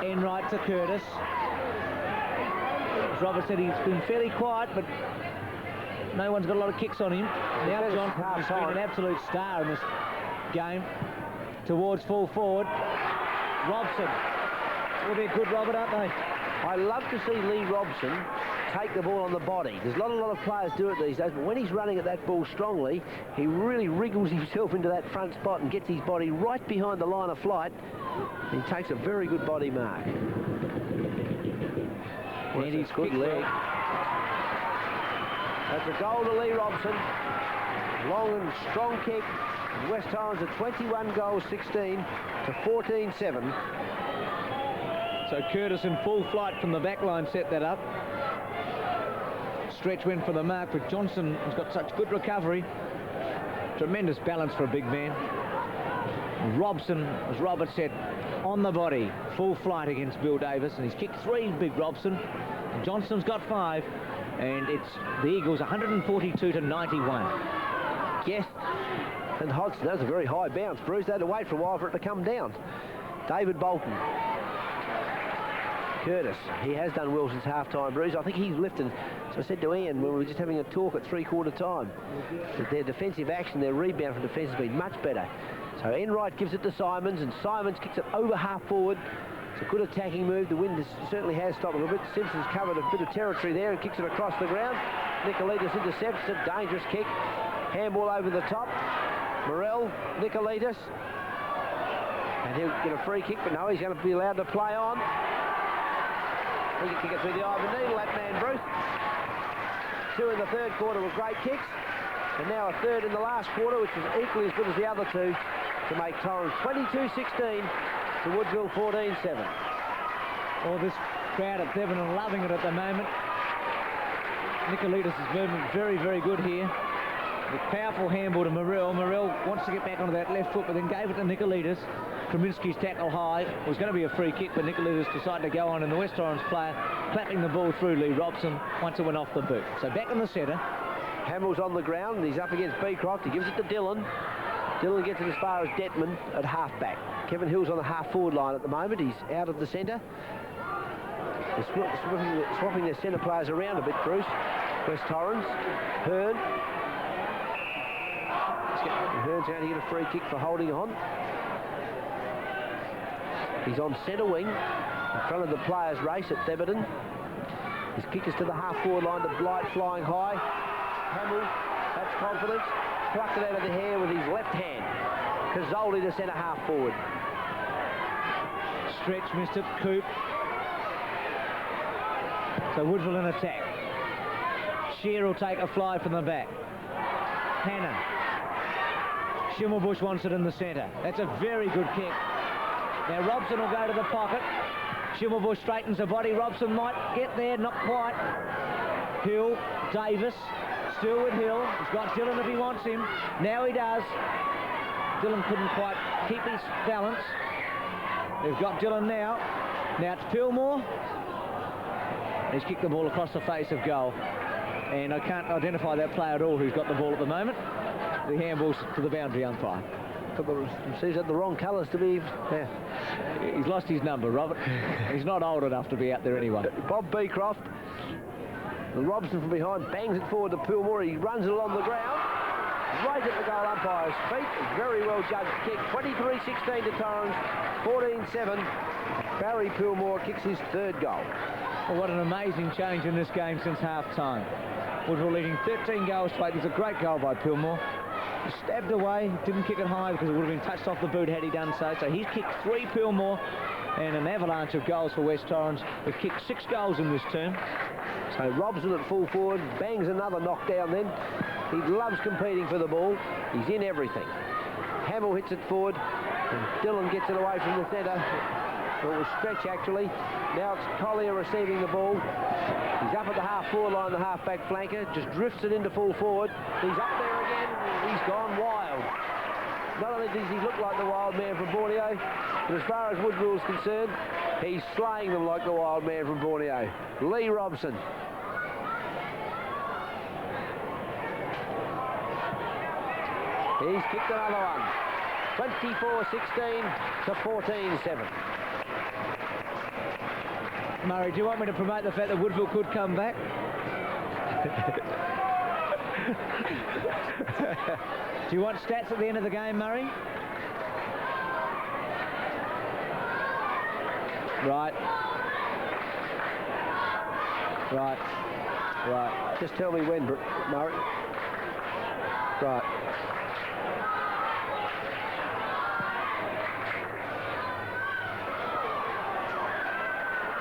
Enright to Curtis. As Robert said, he's been fairly quiet, but no one's got a lot of kicks on him. Now Johnston has been an absolute star in this game. Towards full forward. Robson. Well, they're good, Robert, aren't they? I love to see Lee Robson take the ball on the body. There's not a lot of players do it these days, but when he's running at that ball strongly, he really wriggles himself into that front spot and gets his body right behind the line of flight. He takes a very good body mark. And he's good leg. That's a goal to Lee Robson. Long and strong kick. And West Torrens at 21 goals, 16 to 14-7. So Curtis in full flight from the back line set that up. Stretch went for the mark, but Johnston has got such good recovery. Tremendous balance for a big man. Robson, as Robert said, on the body. Full flight against Bill Davis, and he's kicked 3, big Robson. And Johnston's got 5, and it's the Eagles 142 to 91. Yes, and Hodgson, that was a very high bounce, Bruce. They had to wait for a while for it to come down. David Bolton. Curtis, he has done well since half-time, Bruce. I think he's lifted, as I said to Ian when we were just having a talk at three-quarter time, that their defensive action, their rebound from defence has been much better. So Enright gives it to Simons, and Simons kicks it over half-forward. It's a good attacking move. The wind certainly has stopped a little bit. Simpson's covered a bit of territory there and kicks it across the ground. Nikoletos intercepts a dangerous kick. Handball over the top. Morrell, Nikoletos. And he'll get a free kick, but no, he's going to be allowed to play on. He can kick it through the eye of the needle, that man, Bruce. 2 in the third quarter were great kicks. And now a third in the last quarter, which is equally as good as the other 2, to make Torrens 22-16 to Woodville 14-7. All this crowd at Thebarton are loving it at the moment. Nikoletos' movement very, very good here. The powerful handball to Morrell. Morrell wants to get back onto that left foot, but then gave it to Nikoletos. Kraminski's tackle high. It was going to be a free kick, but Nikoletos decided to go on, and the West Torrens player clapping the ball through Lee Robson once it went off the boot. So back in the centre. Hamill's on the ground, and he's up against Beecroft. He gives it to Dillon. Dillon gets it as far as Detman at half-back. Kevin Hill's on the half-forward line at the moment. He's out of the centre. They're swapping their centre players around a bit, Bruce. West Torrens. Hearne. Hearne's going to get a free kick for holding on. He's on centre wing in front of the players' race at Thebarton. His kick is to the half-forward line to Blight, flying high. Hamill, that's confidence. Plucked it out of the hair with his left hand. Querzoli to centre half-forward. Stretch missed it. Coop. So Woodville in attack. Scheer will take a fly from the back. Hanna. Schimmelbusch wants it in the centre. That's a very good kick. Now Robson will go to the pocket. Schimmelbusch straightens the body. Robson might get there, not quite. Hill, Davis, still with Hill. He's got Dillon if he wants him. Now he does. Dillon couldn't quite keep his balance. They've got Dillon now. Now it's Pilmore. He's kicked the ball across the face of goal. And I can't identify that player at all who's got the ball at the moment. the handballs to the boundary umpire. Seems like the wrong colours to be. Yeah. He's lost his number, Robert. He's not old enough to be out there anyway. Bob Beecroft. And Robson from behind bangs it forward to Pilmore. He runs it along the ground. Right at the goal umpire's feet. Very well judged kick. 23-16 to Torrens. 14-7. Barry Pilmore kicks his third goal. Well, what an amazing change in this game since half-time. Woodville leading 13 goals to 8. There's a great goal by Pilmore. He stabbed away, didn't kick it high because it would have been touched off the boot had he done so. So he's kicked 3, Pilmore, and an avalanche of goals for West Torrens. They've kicked 6 goals in this term. So Robson at full forward, bangs another knockdown then. He loves competing for the ball. He's in everything. Hamill hits it forward, and Dillon gets it away from the centre. It was Stretch actually. Now it's Collier receiving the ball. He's up at the half-forward line, the half-back flanker. Just drifts it into full forward. He's up there again. He's gone wild. Not only does he look like the wild man from Borneo, but as far as Woodville is concerned, he's slaying them like the wild man from Borneo. Lee Robson. He's kicked another one. 24-16 to 14-7. Murray, do you want me to promote the fact that Woodville could come back? Do you want stats at the end of the game, Murray? Right. Right. Right. Just tell me when, Murray. Right.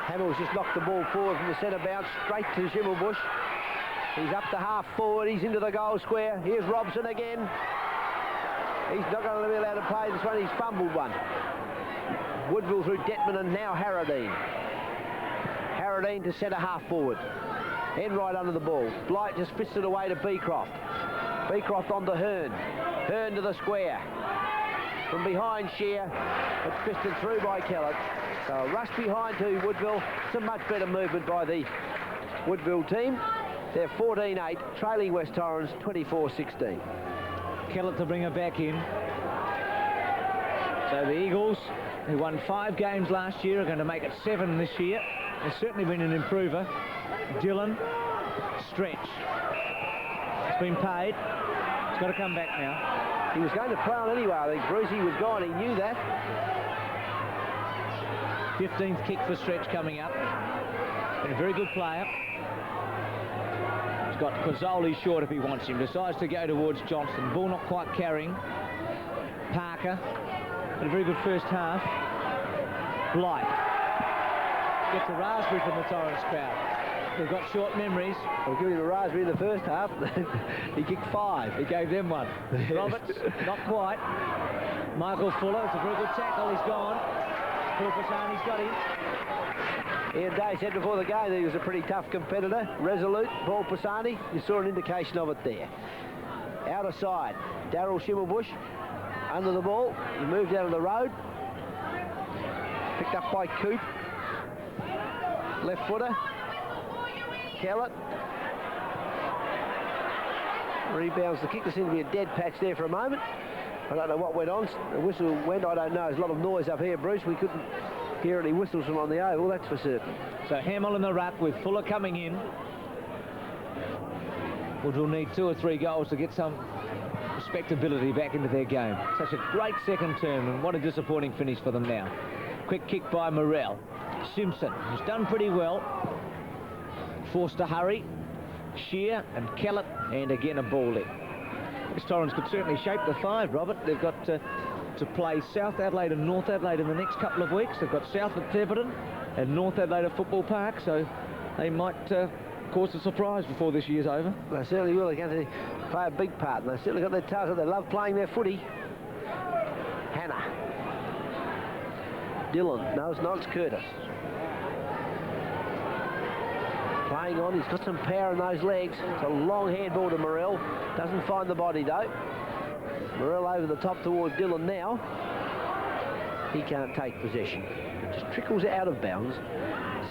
Hamill's just knocked the ball forward from the centre bounce straight to Schimmelbusch. He's up to half forward. He's into the goal square. Here's Robson again. He's not going to be allowed to play this one. He's fumbled one. Woodville through Detman and now Harradine. Harradine to centre half forward. End right under the ball. Blight just fits it away to Beecroft. Beecroft on to Hearne. Hearne to the square. From behind Scheer. It's fisted through by Kellett. So a rush behind to Woodville. Some much better movement by the Woodville team. They're 14-8, trailing West Torrens 24-16. Kellett to bring her back in. So the Eagles, who won 5 games last year, are going to make it 7 this year. They've certainly been an improver. Dillon, Stretch. It's been paid. It's got to come back now. He was going to play on anyway. I think Brucey was gone. He knew that. 15th kick for Stretch coming up. And a very good player. He's got Querzoli short if he wants him. Decides to go towards Johnston. Ball not quite carrying. Parker. But a very good first half. Blight. Gets a raspberry from the Torrens crowd. They've got short memories. I'll give him a raspberry in the first half. He kicked 5. He gave them one. Roberts, not quite. Michael Fuller, it's a very good tackle. He's gone. Paul Pisani's got him. Ian Day said before the game that he was a pretty tough competitor. Resolute, Paul Pisani. You saw an indication of it there. Outer side, Darryl Schimmelbusch under the ball. He moved out of the road. Picked up by Coop. Left footer. Kellett. Rebounds the kick. There seemed to be a dead patch there for a moment. I don't know what went on. The whistle went, I don't know. There's a lot of noise up here, Bruce. We couldn't hear any whistles from on the oval, that's for certain. So Hamill in the ruck with Fuller coming in. Woodville need 2 or 3 goals to get some respectability back into their game. Such a great second term, and what a disappointing finish for them now. Quick kick by Morrell. Simpson, who's done pretty well. Forced to hurry. Scheer and Kellett, and again a ball in. West Torrens could certainly shape the 5, Robert. They've got to play South Adelaide and North Adelaide in the next couple of weeks. They've got South at Thebarton and North Adelaide at Football Park, so they might cause a surprise before this year's over. They certainly will. They're going to play a big part, and they've certainly got their target. They love playing their footy. Hanna. Dillon. No, it's not. It's Curtis. Playing on. He's got some power in those legs. It's a long handball to Morrell. Doesn't find the body, though. Morrell over the top towards Dillon now. He can't take possession. It just trickles out of bounds.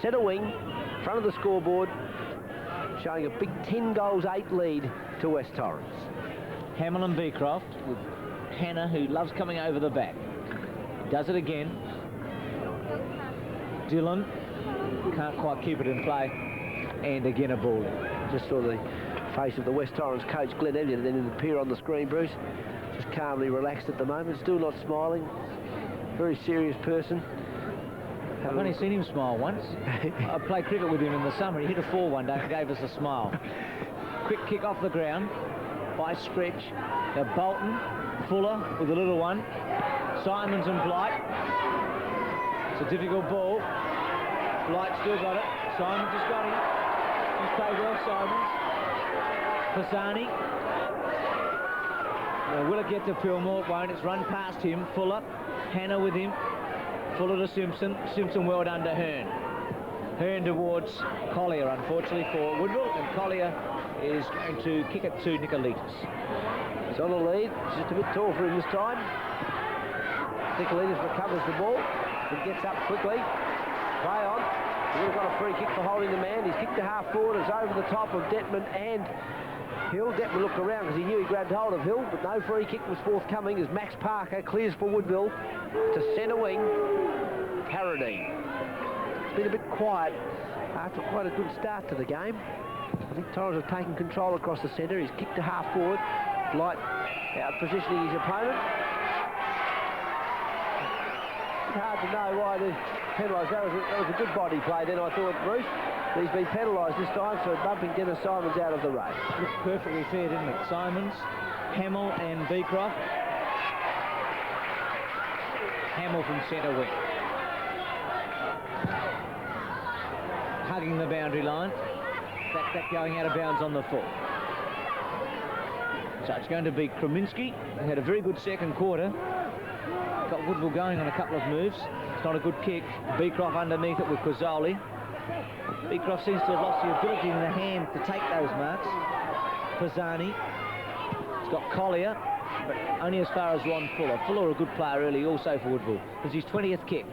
Centre wing, front of the scoreboard, showing a big 10 goals 8 lead to West Torrens. Hamill and Beecroft with Hanna, who loves coming over the back. Does it again. Dillon can't quite keep it in play. And again a ball in. Just saw the face of the West Torrens coach, Glenn Elliott, and then it appear on the screen, Bruce. Just calmly relaxed at the moment, still not smiling. Very serious person. I've only seen him smile once. I played cricket with him in the summer. He hit a 4 one day and gave us a smile. Quick kick off the ground by Stretch. Now Bolton, Fuller with a little one. Simons and Blight. It's a difficult ball. Blight still got it. Simons has got him. He's played well, Simons. Pisani. Now, will it get to Pilmore? It won't. It's run past him. Fuller. Hanna with him. Fuller to Simpson. Simpson well done to Hearne. Hearne towards Collier, unfortunately, for Woodville. And Collier is going to kick it to Nikoletos. He's on the lead. It's just a bit tall for him this time. Nikoletos recovers the ball. He gets up quickly. Play on. He would have got a free kick for holding the man. He's kicked to half forward. It's over the top of Detman and Hill. Detman looked around because he knew he grabbed hold of Hill, but no free kick was forthcoming as Max Parker clears for Woodville to centre wing. Harradine. It's been a bit quiet after quite a good start to the game. I think Torrens have taken control across the centre. He's kicked to half forward. Blight out positioning his opponent. It's hard to know why the penalised. That was a good body play then, I thought, Bruce. He's been penalised this time for bumping Dennis Simons out of the race. Looked perfectly fair, didn't it? Simons, Hamill and Beecroft. Hamill from centre wing. Hugging the boundary line. That going out of bounds on the full. So it's going to be Kraminski. He had a very good second quarter. Got Woodville going on a couple of moves. It's not a good kick. Beecroft underneath it with Querzoli. Beecroft seems to have lost the ability in the hand to take those marks. Pisani. He's got Collier, but only as far as Ron Fuller. Fuller a good player early also for Woodville. It's his 20th kick.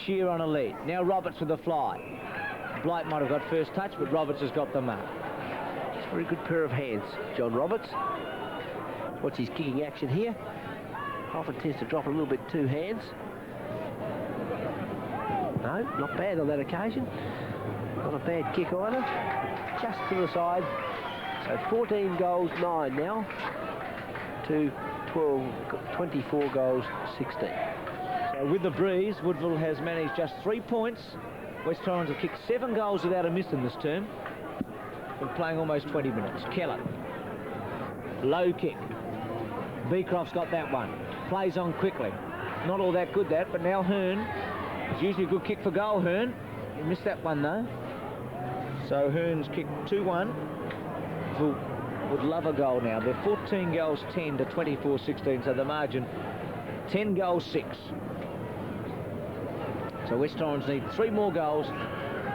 Scheer on a lead. Now Roberts with a fly. Blight might have got first touch, but Roberts has got the mark. It's a very good pair of hands, John Roberts. Watch his kicking action here. Often tends to drop a little bit two hands. No, not bad on that occasion. Not a bad kick either. Just to the side. So 14 goals, 9 now. To 24 goals, 16. So with the breeze, Woodville has managed just 3 points. West Torrens have kicked 7 goals without a miss in this term. Been playing almost 20 minutes. Kellett. Low kick. Beecroft's got that one. Plays on quickly. Not all that good, that, but now Hearne. It's usually a good kick for goal, Hearne. He missed that one, though. So Hearne's kicked 2-1. Would love a goal now. They're 14 goals, 10 to 24-16, so the margin 10 goals, 6. So West Torrens need 3 more goals,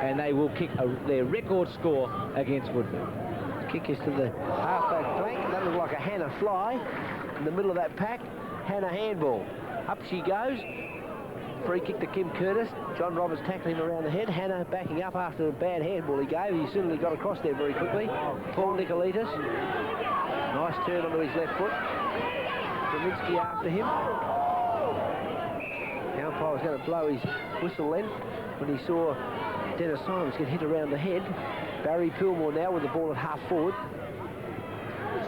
and they will kick their record score against Woodville. Kick is to the half-back flank. That looked like a Hanna fly in the middle of that pack. Hanna handball. Up she goes. Free kick to Kim Curtis. John Roberts tackling him around the head. Hanna backing up after a bad handball he gave. He certainly got across there very quickly. Paul Nikoletos. Nice turn onto his left foot. Kraminski after him. The umpire was going to blow his whistle then when he saw Dennis Simons get hit around the head. Barry Pilmore now with the ball at half forward.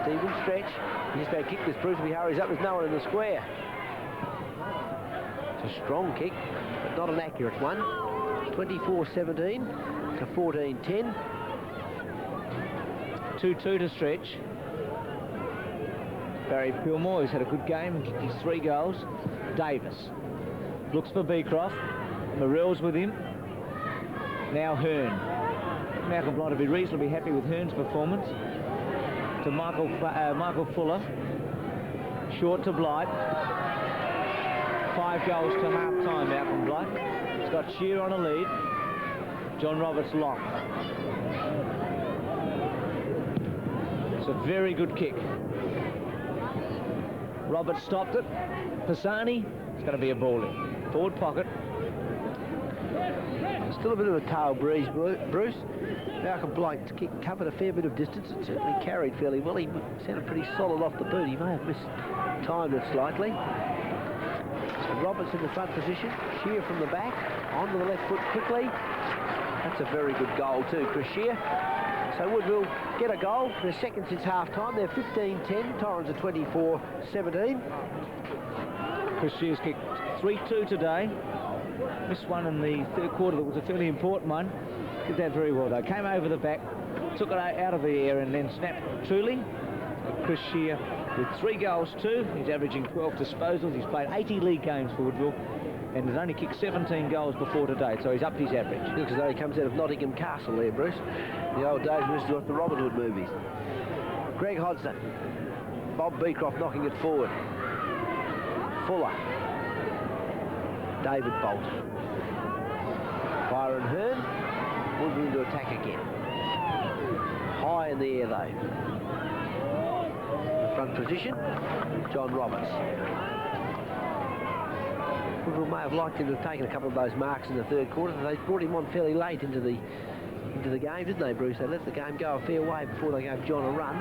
Stephen Stretch. He's going to kick this. Bruce, if he hurries up, there's no one in the square. It's a strong kick, but not an accurate one. 24-17 to 14-10. 2-2 to Stretch. Barry Pilmore, who's had a good game and kicked his 3 goals. Davis looks for Beecroft. Morrell's with him. Now Hearne. Malcolm Blight will be reasonably happy with Hearne's performance. To Michael Fuller. Short to Blight. 5 goals to half-time, Malcolm Blight. He's got Scheer on a lead. John Roberts long. It's a very good kick. Roberts stopped it. Pisani, it's going to be a ball in. Forward pocket. Still a bit of a tail breeze, Bruce. Malcolm Blight covered a fair bit of distance and certainly carried fairly well. He sounded pretty solid off the boot. He may have mistimed it slightly. So Roberts in the front position. Scheer from the back. Onto the left foot quickly. That's a very good goal too, Chris Scheer. So Woodville get a goal. They're second since half-time. They're 15-10. Torrens are 24-17. Chris Scheer's kicked 3-2 today. Missed one in the third quarter that was a fairly important one. Did that very well though. Came over the back, took it out of the air and then snapped truly. Chris Scheer with 3 goals too. He's averaging 12 disposals. He's played 80 league games for Woodville and has only kicked 17 goals before today, so he's upped his average. Looks as though he comes out of Nottingham Castle there, Bruce. The old days we used to watch the Robin Hood movies. Greg Hodgson. Bob Beecroft knocking it forward. Fuller. David Bolton. Byron Hearne. Woodville to attack again. High in the air though. The front position, John Roberts. Woodville may have liked him to have taken a couple of those marks in the third quarter. They brought him on fairly late into the game, didn't they, Bruce? They let the game go a fair way before they gave John a run.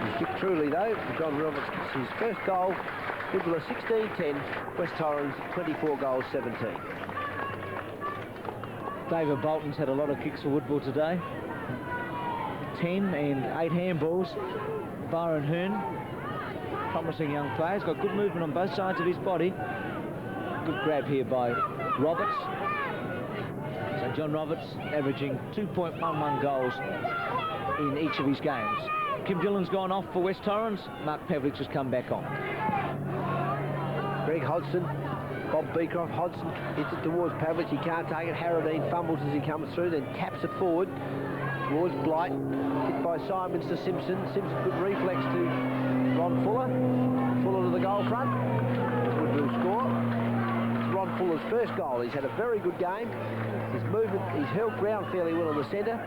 He kicked truly though. John Roberts gets his first goal. Woodville are 16-10. West Torrens 24 goals 17. David Bolton's had a lot of kicks for Woodville today. 10 and 8 handballs. Byron Hearne, promising young player. He's got good movement on both sides of his body. Good grab here by Roberts. So John Roberts averaging 2.11 goals in each of his games. Kim Dillon's gone off for West Torrens. Mark Pavlich has come back on. Greg Hodgson, Bob Beecroft. Hodgson hits it towards Pavlich. He can't take it. Harradine fumbles as he comes through, then taps it forward towards Blight. Hit by Simons to Simpson. Simpson good reflex to Ron Fuller. Fuller to the goal front. Woodville score. It's Ron Fuller's first goal. He's had a very good game. His movement, he's held ground fairly well in the centre,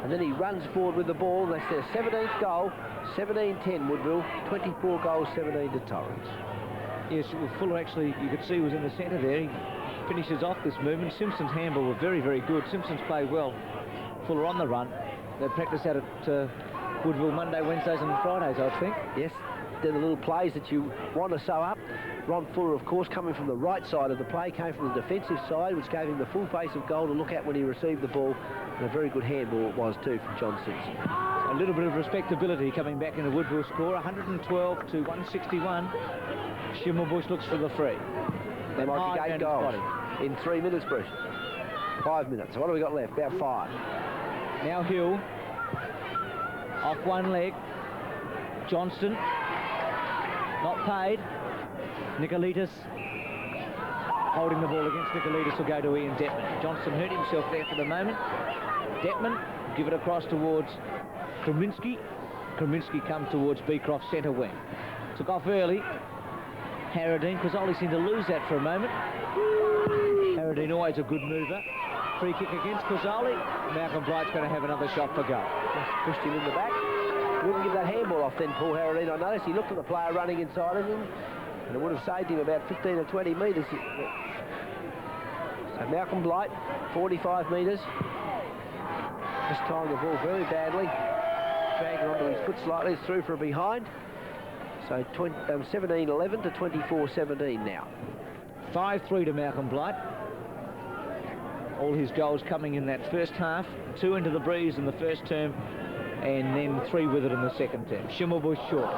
and then he runs forward with the ball. That's their 17th goal. 17-10 Woodville. 24 goals, 17 to Torrens. Yes, well, Fuller actually, you could see, was in the centre there. He finishes off this movement. Simpson's handball were very, very good. Simpson's played well. Fuller on the run. They practice out at Woodville Monday, Wednesdays and Fridays, I think. Yes, they're the little plays that you want to sew up. Ron Fuller, of course, coming from the right side of the play, came from the defensive side, which gave him the full face of goal to look at when he received the ball. And a very good handball it was, too, from John Simpson. A little bit of respectability coming back in the Woodville score, 112 to 161. Schimmelbusch looks for the free. They might be 8 goals in 3 minutes, Bruce. 5 minutes. So what have we got left? About 5. Now Hill, off one leg. Johnston, not paid. Nikoletos, holding the ball against Nikoletos, will go to Ian Detman. Johnston hurt himself there for the moment. Detman, give it across towards Kraminski. Kraminski comes towards Beecroft centre wing. Took off early. Harradine, Querzoli seemed to lose that for a moment. Harradine always a good mover. Free kick against Querzoli. Malcolm Blight's going to have another shot for goal. Just pushed him in the back. Wouldn't give that handball off then, Paul Harradine. I noticed he looked at the player running inside of him, and it would have saved him about 15 or 20 metres. So Malcolm Blight, 45 metres. This time the ball very badly. Dragged it onto his foot slightly. It's through for a behind. So 17-11 to 24-17 now. 5-3 to Malcolm Blight. All his goals coming in that first half. 2 into the breeze in the first term, and then 3 with it in the second term. Schimmelbusch short.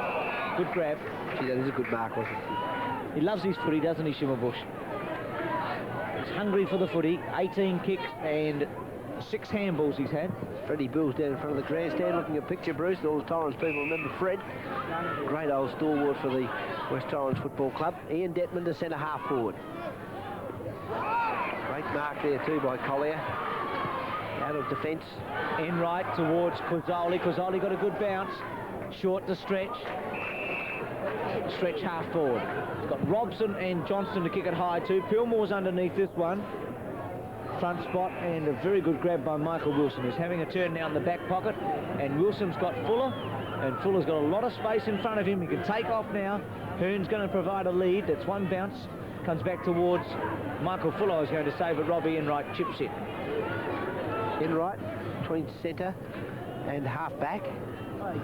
Good grab. Gee, that is a good mark, wasn't it? He loves his footy, doesn't he, Schimmelbusch? He's hungry for the footy. 18 kicks and 6 handballs he's had. Freddie Bill's down in front of the grandstand looking at a picture, Bruce. All the Torrens people remember Fred. Great old stalwart for the West Torrens Football Club. Ian Detman to centre half forward. Great mark there too by Collier. Out of defence. In right towards Querzoli. Querzoli got a good bounce. Short to Stretch. Stretch half forward. He's got Robson and Johnston to kick it high too. Pilmore's underneath this one. Front spot, and a very good grab by Michael Wilson. He's having a turn now in the back pocket, and Wilson's got Fuller, and Fuller's got a lot of space in front of him. He can take off now. Hearne's going to provide a lead. That's one bounce Comes back towards Michael Fuller, I was going to say, but Robbie Enright chips it. Enright between centre and half-back. Goes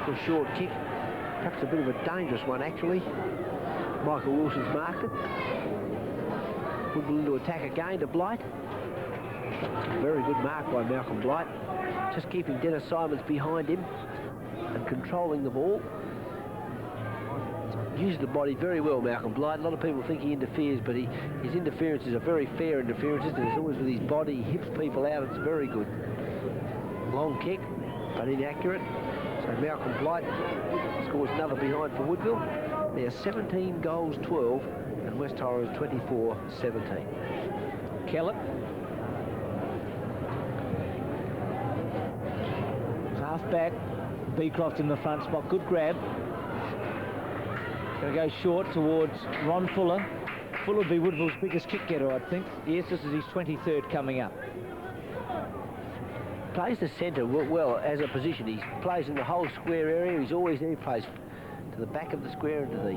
for a short kick. Perhaps a bit of a dangerous one, actually. Michael Wilson's marked it. Woodville into attack again to Blight. Very good mark by Malcolm Blight. Just keeping Dennis Simons behind him and controlling the ball. Uses the body very well, Malcolm Blight. A lot of people think he interferes, but his interferences are very fair interferences, and it's always with his body. He hips people out. It's very good. Long kick, but inaccurate. So Malcolm Blight scores another behind for Woodville. They're 17 goals 12, and West Torrens 24-17. Kellett. Half back. Beecroft in the front spot. Good grab. Going to go short towards Ron Fuller. Fuller will be Woodville's biggest kick getter, I think. Yes, this is his 23rd coming up. Plays the centre well as a position. He plays in the whole square area. He's always there. He plays to the back of the square and to the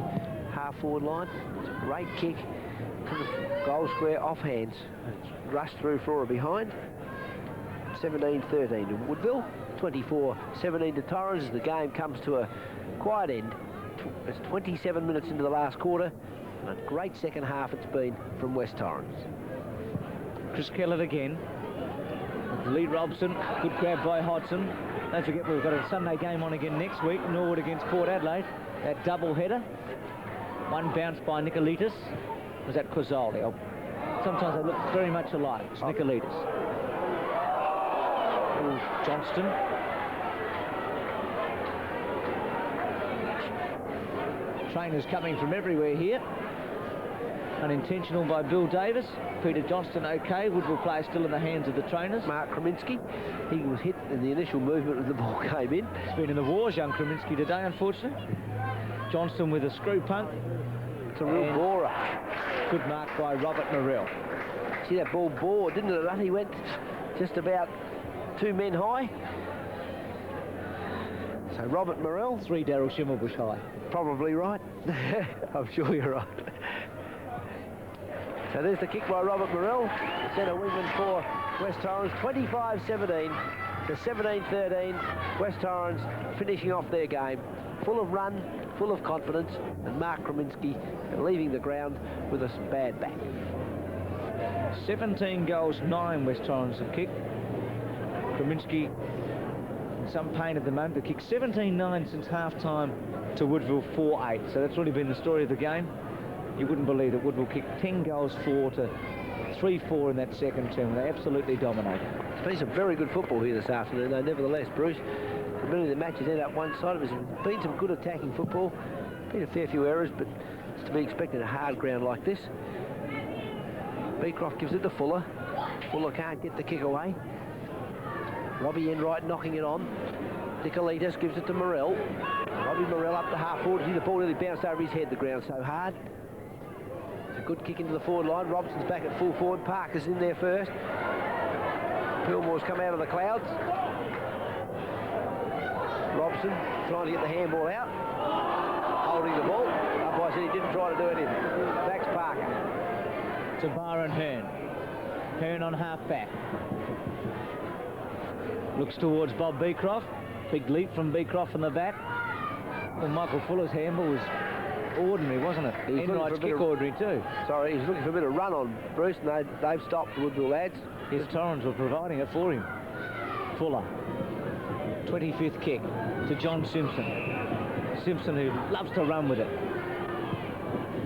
half-forward line. It's a great kick to the goal square off hands. It's rushed through Flora behind. 17-13 to Woodville. 24-17 to Torrens as the game comes to a quiet end. It's 27 minutes into the last quarter, and a great second half it's been from West Torrens. Chris Kellett again. Lead Robson, good grab by Hodson. Don't forget we've got a Sunday game on again next week, Norwood against Port Adelaide. That double header. One bounce by Nikoletos. Was that Querzoli? Oh, sometimes they look very much alike. It's Nikoletos. Johnston. Trainers coming from everywhere here. Unintentional by Bill Davis. Peter Johnston okay. Woodville player still in the hands of the trainers. Mark Kraminski, he was hit in the initial movement when the ball came in. It's been in the wars, young Kraminski today, unfortunately. Johnston with a screw punt. It's a real borer. Good mark by Robert Morrell. See that ball bore, didn't it? He went just about 2 men high. So Robert Morrell. 3 Daryl Schimmelbusch high. Probably right. I'm sure you're right. So there's the kick by Robert Morrell, centre wingman for West Torrens. 25-17 to 17-13. West Torrens finishing off their game. Full of run, full of confidence, and Mark Kraminski leaving the ground with a bad back. 17 goals, 9 West Torrens have kicked. Kraminski in some pain at the moment. They kicked 17-9 since half-time to Woodville 4-8. So that's really been the story of the game. You wouldn't believe that Woodville kicked 10 goals 4 to 3-4 in that second term. They absolutely dominated. It's been some very good football here this afternoon, though, nevertheless, Bruce. Many of the matches end up one side. There's been some good attacking football. Been a fair few errors, but it's to be expected a hard ground like this. Beecroft gives it to Fuller. Fuller can't get the kick away. Robbie Enright knocking it on. Nikoletos gives it to Morrell. Robbie Morrell up the half forward. See the ball nearly bounced over his head. The ground so hard. It's a good kick into the forward line. Robson's back at full forward. Parker's in there first. Pilmore's come out of the clouds. Robson trying to get the handball out. Holding the ball. Umpire said he didn't try to do anything. Back's Parker. To Byron Hearne. Hearne on half back. Looks towards Bob Beecroft. Big leap from Beecroft from the back. Well, Michael Fuller's handball was ordinary, wasn't it? Enright's kick ordinary too. Sorry, he's looking for a bit of run on Bruce, and they've stopped the Woodville lads. His Torrens were providing it for him. Fuller. 25th kick to John Simpson. Simpson, who loves to run with it.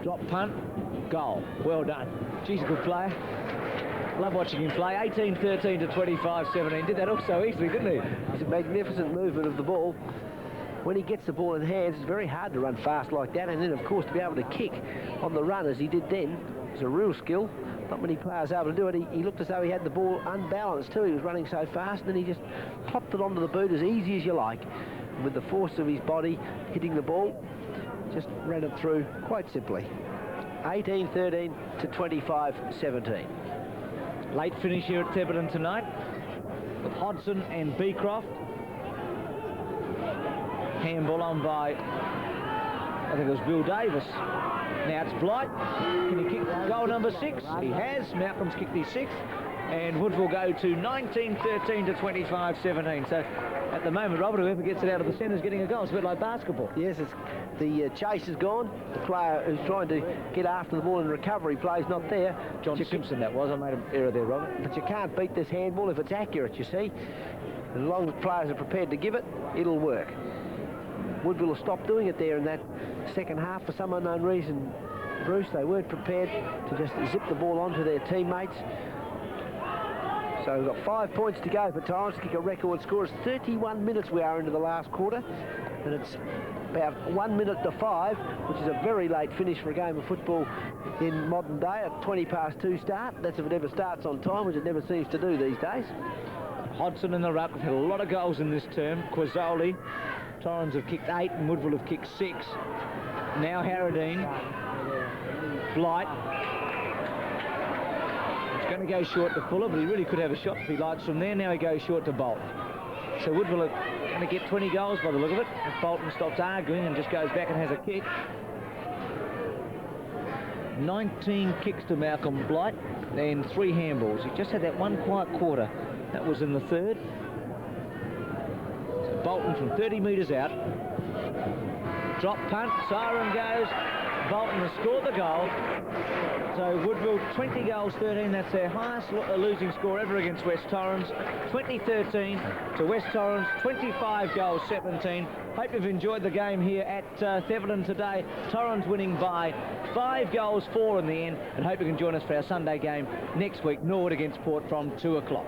Drop punt, goal. Well done. Geez, a good player. Love watching him play. 18-13 to 25-17. Did that all so easily, didn't he? It's a magnificent movement of the ball. When he gets the ball in hands, it's very hard to run fast like that. And then, of course, to be able to kick on the run as he did then is a real skill. Not many players able to do it. He looked as though he had the ball unbalanced too. He was running so fast, and then he just popped it onto the boot as easy as you like. And with the force of his body hitting the ball, just ran it through quite simply. 18-13 to 25-17. Late finish here at Thebarton tonight with Hodson and Beecroft. Handball on by, I think it was Bill Davis. Now it's Blight. Can he kick goal number 6? He has. Malcolm's kicked his 6th. And Woodville go to 19-13 to 25-17. So at the moment, Robert, whoever gets it out of the centre is getting a goal. It's a bit like basketball. Yes, the chase is gone. The player who's trying to get after the ball in recovery play is not there. John Simpson, that was. I made an error there, Robert. But you can't beat this handball if it's accurate, you see. As long as players are prepared to give it, it'll work. Woodville will stop doing it there in that second half for some unknown reason. Bruce, they weren't prepared to just zip the ball onto their teammates. So we've got 5 points to go for Torrens to kick a record score. It's 31 minutes we are into the last quarter, and it's about 1 minute to 5, which is a very late finish for a game of football in modern day. A 2 start. That's if it ever starts on time, which it never seems to do these days. Hodson in the ruck. We've had a lot of goals in this term. Querzoli. Torrens have kicked 8 and Woodville have kicked 6. Now Harradine. Blight. He's going to go short to Fuller, but he really could have a shot if he likes from there. Now he goes short to Bolton. So Woodville are going to get 20 goals by the look of it. If Bolton stops arguing and just goes back and has a kick. 19 kicks to Malcolm Blight and 3 handballs. He just had that one quiet quarter. That was in the third. So Bolton from 30 metres out. Drop punt, siren goes. Bolton has scored the goal. So Woodville 20 goals 13. That's their highest losing score ever against West Torrens. 2013 to West Torrens, 25 goals 17. Hope you've enjoyed the game here at Thebarton today. Torrens winning by 5 goals 4 in the end, and hope you can join us for our Sunday game next week, Norwood against Port from 2 o'clock.